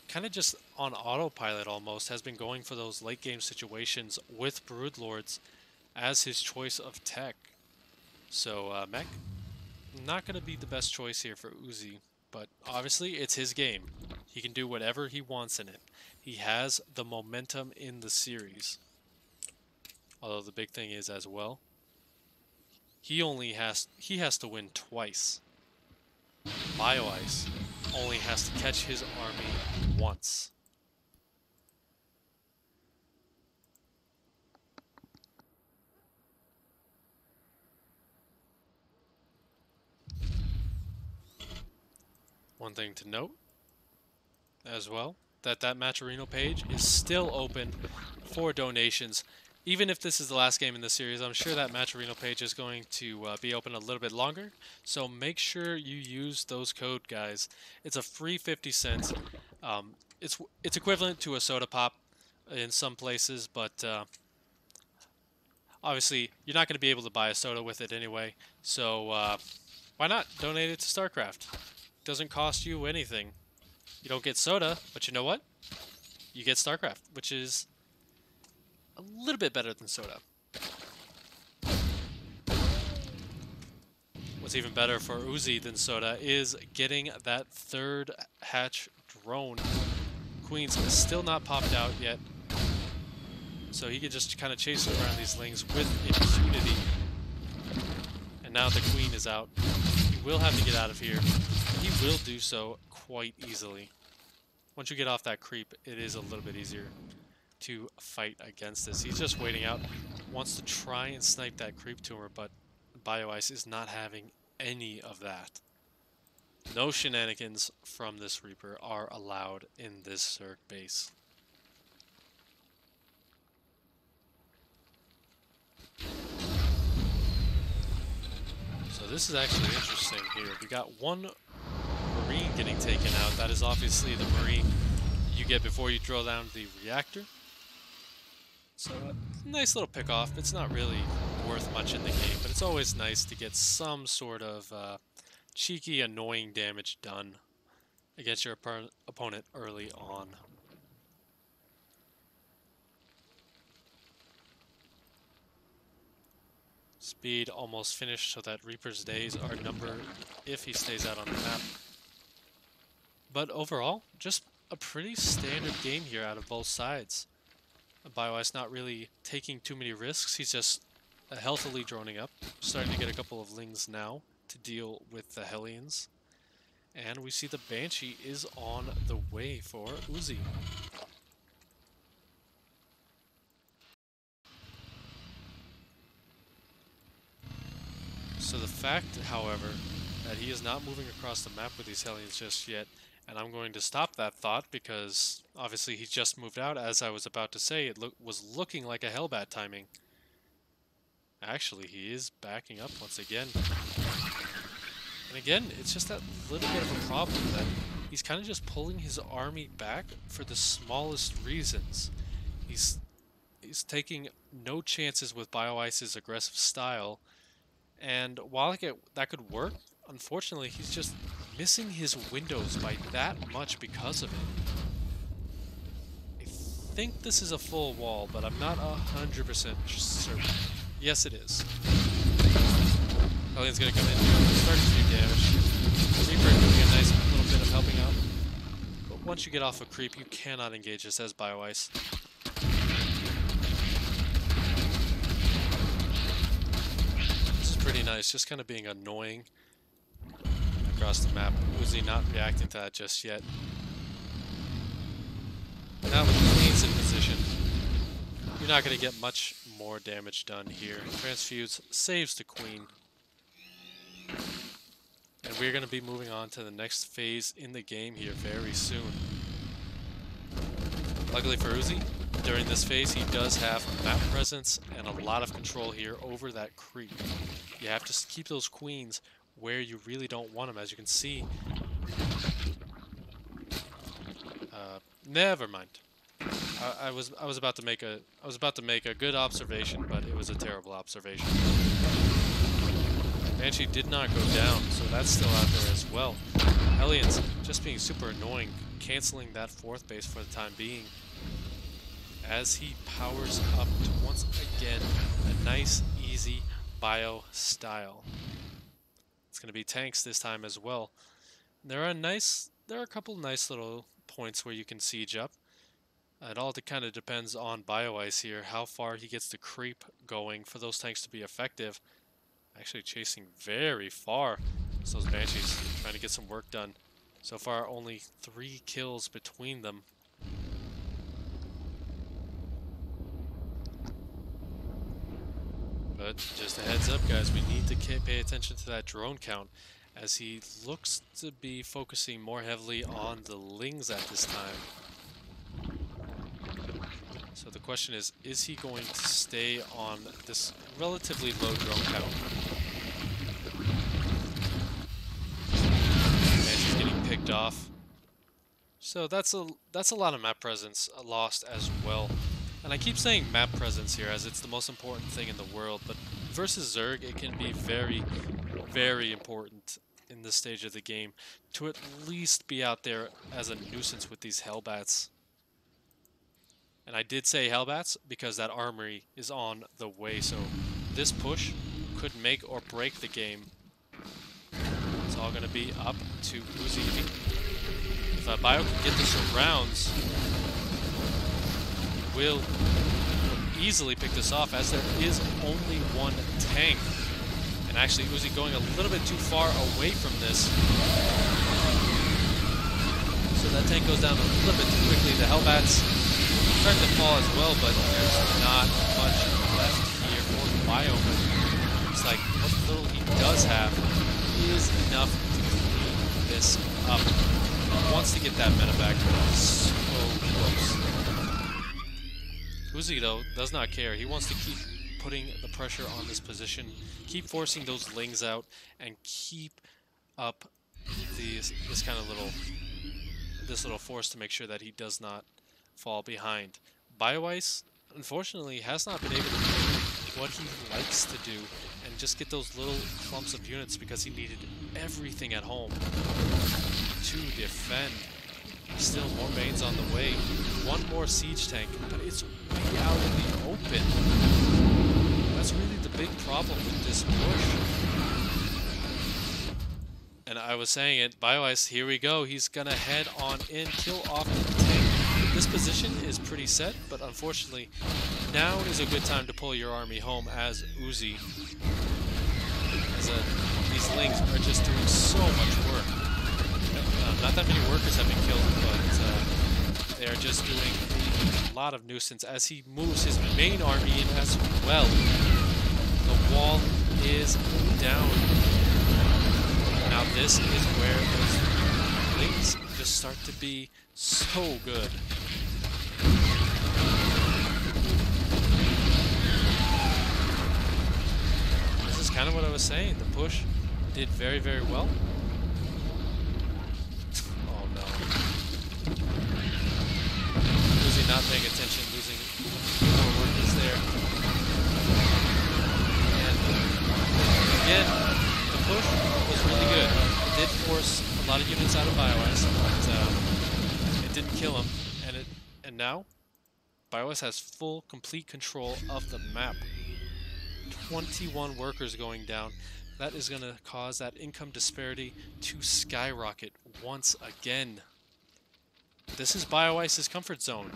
S2: kind of just on autopilot almost, has been going for those late game situations with Broodlords as his choice of tech. So mech, not going to be the best choice here for Uzi, but obviously it's his game. He can do whatever he wants in it. He has the momentum in the series. Although the big thing is as well, he has to win twice. Bioice only has to catch his army once. One thing to note as well, that Matcherino page is still open for donations. Even if this is the last game in the series, I'm sure that Matcherino page is going to be open a little bit longer. So make sure you use those code, guys. It's a free 50 cents. It's equivalent to a soda pop in some places, but obviously you're not going to be able to buy a soda with it anyway. So why not donate it to StarCraft? Doesn't cost you anything. You don't get soda, but you know what? You get StarCraft, which is a little bit better than soda. What's even better for Uzi than soda is getting that third hatch drone. Queen's still not popped out yet, so he can just kind of chase around these lings with impunity. And now the queen is out. He will have to get out of here. He will do so quite easily. Once you get off that creep, it is a little bit easier to fight against this. He's just waiting out. Wants to try and snipe that creep tumor, but Bioice is not having any of that. No shenanigans from this Reaper are allowed in this Zerg base. So this is actually interesting here. We got one Marine getting taken out. That is obviously the Marine you get before you drill down the reactor. So a nice little pick off. It's not really worth much in the game, but it's always nice to get some sort of cheeky, annoying damage done against your opponent early on. Speed almost finished, so that Reaper's days are numbered if he stays out on the map. But overall, just a pretty standard game here out of both sides. Bioice not really taking too many risks. He's just healthily droning up. Starting to get a couple of lings now to deal with the Hellions. And we see the Banshee is on the way for Uzi. So the fact, however, that he is not moving across the map with these Hellions just yet, and I'm going to stop that thought because obviously he just moved out. As I was about to say, it was looking like a Hellbat timing. Actually, he is backing up once again. And again, it's just that little bit of a problem that he's kind of just pulling his army back for the smallest reasons. He's taking no chances with Bioice's aggressive style, and while that could work, unfortunately, he's just missing his windows by that much because of it. I think this is a full wall, but I'm not 100% certain. Yes, it is. Hellion's gonna come in, start to do damage. Reaper doing a nice little bit of helping out. But once you get off a creep, you cannot engage this as Bioice. This is pretty nice, just kind of being annoying across the map. Uzi not reacting to that just yet. Now with the Queen's in position, you're not going to get much more damage done here. Transfuse saves the Queen. And we're going to be moving on to the next phase in the game here very soon. Luckily for Uzi, during this phase he does have map presence and a lot of control here over that creep. You have to keep those Queens where you really don't want them, as you can see. Never mind. I was about to make a good observation, but it was a terrible observation. Banshee did not go down, so that's still out there as well. Hellions just being super annoying, canceling that fourth base for the time being. As he powers up to once again a nice, easy bio style. It's going to be tanks this time as well. There are a couple nice little points where you can siege up. It all kind of depends on Bioice here, how far he gets the creep going for those tanks to be effective. Actually chasing very far. So those Banshees trying to get some work done. So far, only 3 kills between them. But just a heads up, guys, we need to pay attention to that drone count, as he looks to be focusing more heavily on the Lings at this time. So the question is he going to stay on this relatively low drone count? And he's getting picked off. So that's a lot of map presence lost as well. And I keep saying map presence here as it's the most important thing in the world, but versus Zerg it can be very, very important in this stage of the game to at least be out there as a nuisance with these Hellbats. And I did say Hellbats because that armory is on the way, so this push could make or break the game. It's all going to be up to Uzikoti. If Bio can get the surrounds, will easily pick this off, as there is only one tank. And actually Uzi going a little bit too far away from this. So that tank goes down a little bit too quickly. The Hellbats start to fall as well, but there's not much left here for Bio. Looks like what little he does have is enough to clean this up. He wants to get that medevac, but so close. Uzi, though, does not care. He wants to keep putting the pressure on this position, keep forcing those Lings out, and keep up this kind of little force to make sure that he does not fall behind. Bioice, unfortunately, has not been able to do what he likes to do and just get those little clumps of units because he needed everything at home to defend. Still more mains on the way. One more siege tank, but it's way out in the open. That's really the big problem with this push. And I was saying it, Bioice, here we go. He's gonna head on in, kill off the tank. This position is pretty set, but unfortunately, now is a good time to pull your army home as Uzi. As these Lings are just doing so much work. Not that many workers have been killed, but they're just doing a lot of nuisance as he moves his main army in as well. The wall is down. Now this is where those Lings just start to be so good. This is kind of what I was saying. The push did very, very well. Not paying attention, losing more workers there. And again, the push was really good. It did force a lot of units out of Bioice, but it didn't kill him. And now, Bioice has full, complete control of the map. 21 workers going down. That is going to cause that income disparity to skyrocket once again. This is Bioice's comfort zone,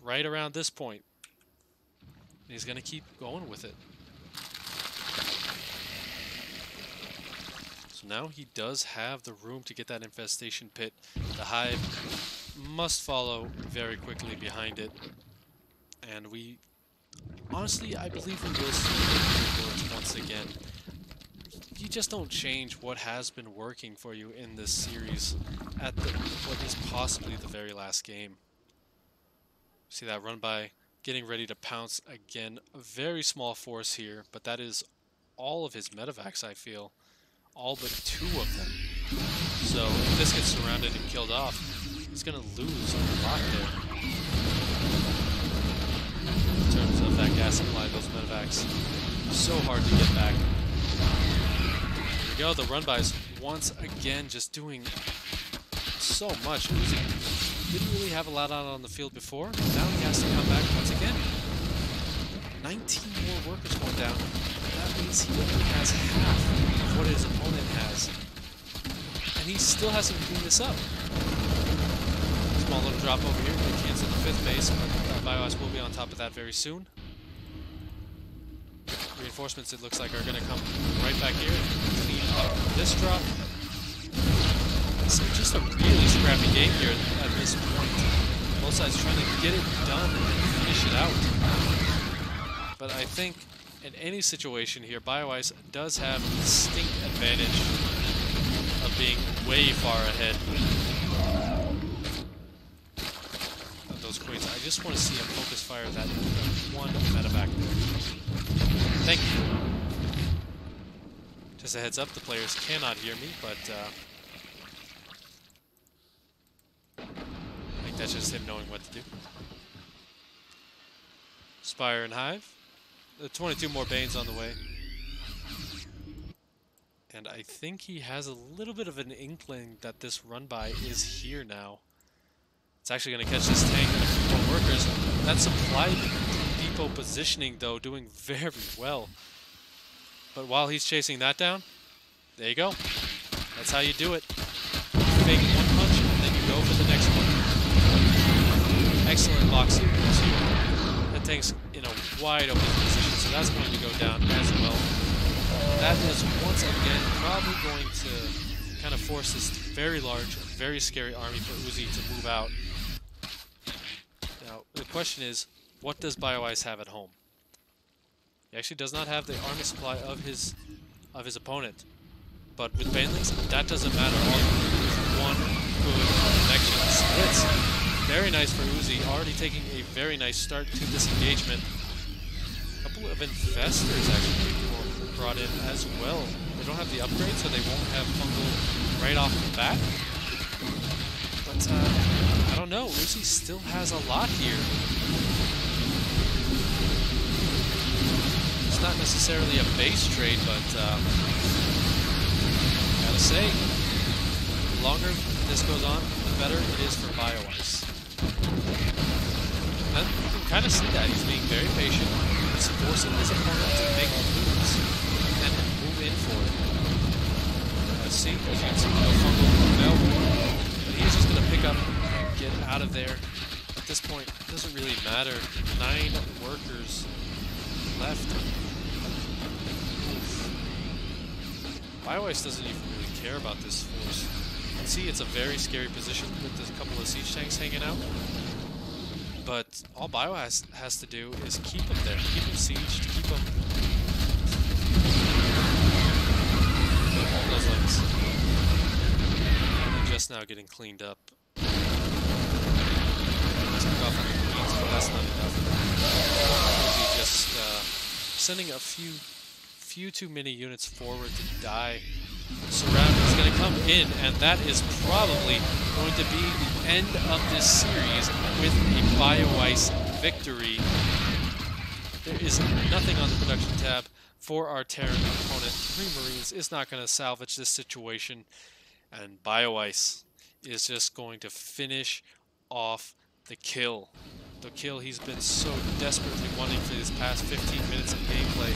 S2: right around this point. And he's going to keep going with it. So now he does have the room to get that infestation pit. The hive must follow very quickly behind it. And we, honestly, I believe we will see rewards once again. You just don't change what has been working for you in this series at what is possibly the very last game. See that run by, getting ready to pounce again. A very small force here, but that is all of his medevacs, I feel. All but 2 of them. So if this gets surrounded and killed off, he's going to lose a lot there. In terms of that gas supply, those medevacs, so hard to get back. There we go, the run-bys once again just doing so much. Uzi didn't really have a lot out on the field before, but now he has to come back once again. 19 more workers going down. That means he only has half of what his opponent has. And he still hasn't cleaned this up. Small little drop over here to cancel the 5th base, but Bioice will be on top of that very soon. Reinforcements, it looks like, are going to come right back here. Clean up this drop. So just a really scrappy game here at this point. Both sides trying to get it done and finish it out. But I think in any situation here, Bioice does have a distinct advantage of being way far ahead of those queens. I just want to see him focus fire that one medevac there. Thank you. Just a heads up, the players cannot hear me, but I think that's just him knowing what to do. Spire and Hive. 22 more Banes on the way. And I think he has a little bit of an inkling that this run-by is here now. It's actually going to catch this tank and a few more workers. That supply depot positioning, though, doing very well. But while he's chasing that down, there you go. That's how you do it. Fake one punch, and then you go for the next one. Excellent box here. That tank's in a wide open position, so that's going to go down as well. That is once again probably going to kind of force this very large, very scary army for Uzi to move out. Now, the question is, what does Bioice have at home? He actually does not have the army supply of his opponent. But with Banelings, that doesn't matter. All you need is one good connection. Splits. Very nice for Uzi. Already taking a very nice start to this engagement. A couple of investors actually brought in as well. They don't have the upgrade, so they won't have fungal right off the bat. But I don't know. Uzi still has a lot here. It's not necessarily a base trade, but gotta say, the longer this goes on, the better it is for Bioice. And you can kind of see that. He's being very patient. He's forcing his opponent to make moves and move in for it. As you can see, no fungal available. But he's just going to pick up and get out of there. At this point, it doesn't really matter. 9 workers left. Bioice doesn't even really care about this force. You can see it's a very scary position with a couple of siege tanks hanging out. But all Bioice has to do is keep him there, keep him sieged, keep him... All those links. And just now getting cleaned up. Let's pick off on the queens, but that's not enough. Maybe just sending a few too many units forward to die. Surround is going to come in, and that is probably going to be the end of this series with a Bioice victory. There is nothing on the production tab for our Terran opponent. 3 Marines is not going to salvage this situation, and Bioice is just going to finish off the kill. The kill he's been so desperately wanting for his past 15 minutes of gameplay.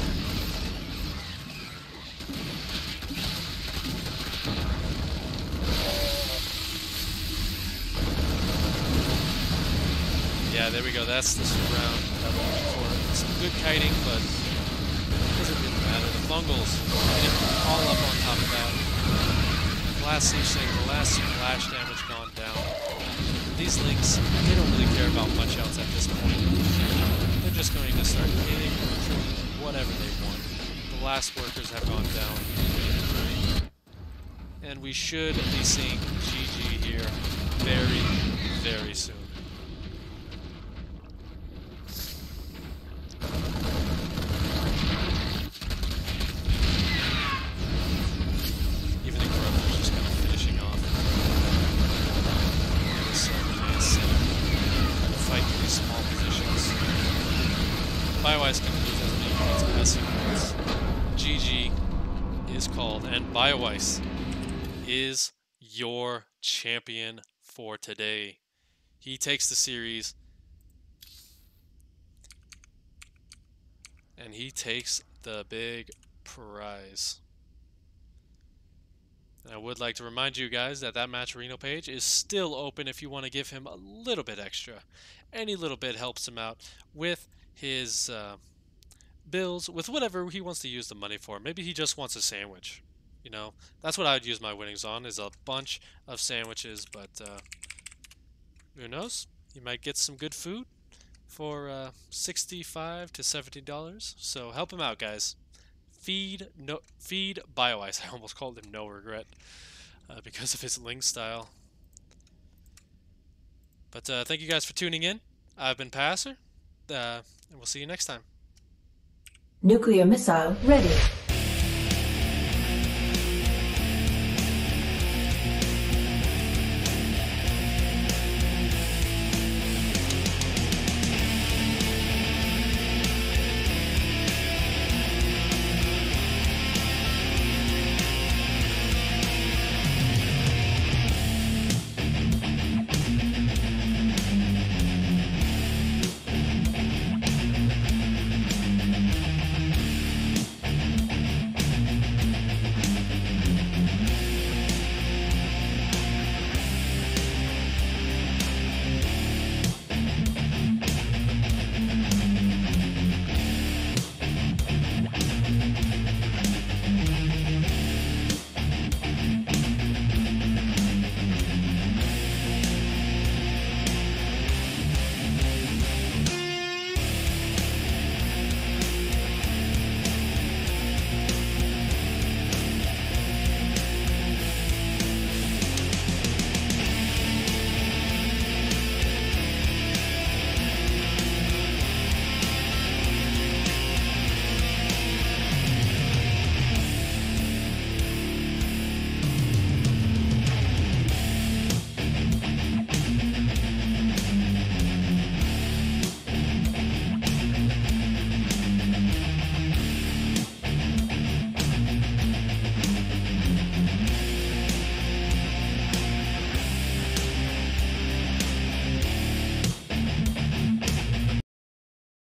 S2: Yeah, there we go. That's the surround that we're looking for. Some good kiting, but it doesn't really matter. The fungals getting all up on top of that. The last siege tank, the last splash damage gone down. These links, they don't really care about much else at this point. They're just going to start hitting whatever they want. The last workers have gone down. And we should be seeing GG here very, very soon. Even the corruption is just kind of finishing off. So nice. Fight these small positions. Bioice can lose as many points as he wants. GG is called, and Bioice is your champion for today. He takes the series, and he takes the big prize. And I would like to remind you guys that that Matcherino page is still open if you want to give him a little bit extra. Any little bit helps him out with his bills, with whatever he wants to use the money for. Maybe he just wants a sandwich. You know, that's what I would use my winnings on, is a bunch of sandwiches, but who knows? You might get some good food for $65 to $70. So help him out, guys. Feed Bioice. I almost called him No Regret because of his link style. But thank you guys for tuning in. I've been Passer, and we'll see you next time.
S1: Nuclear missile ready.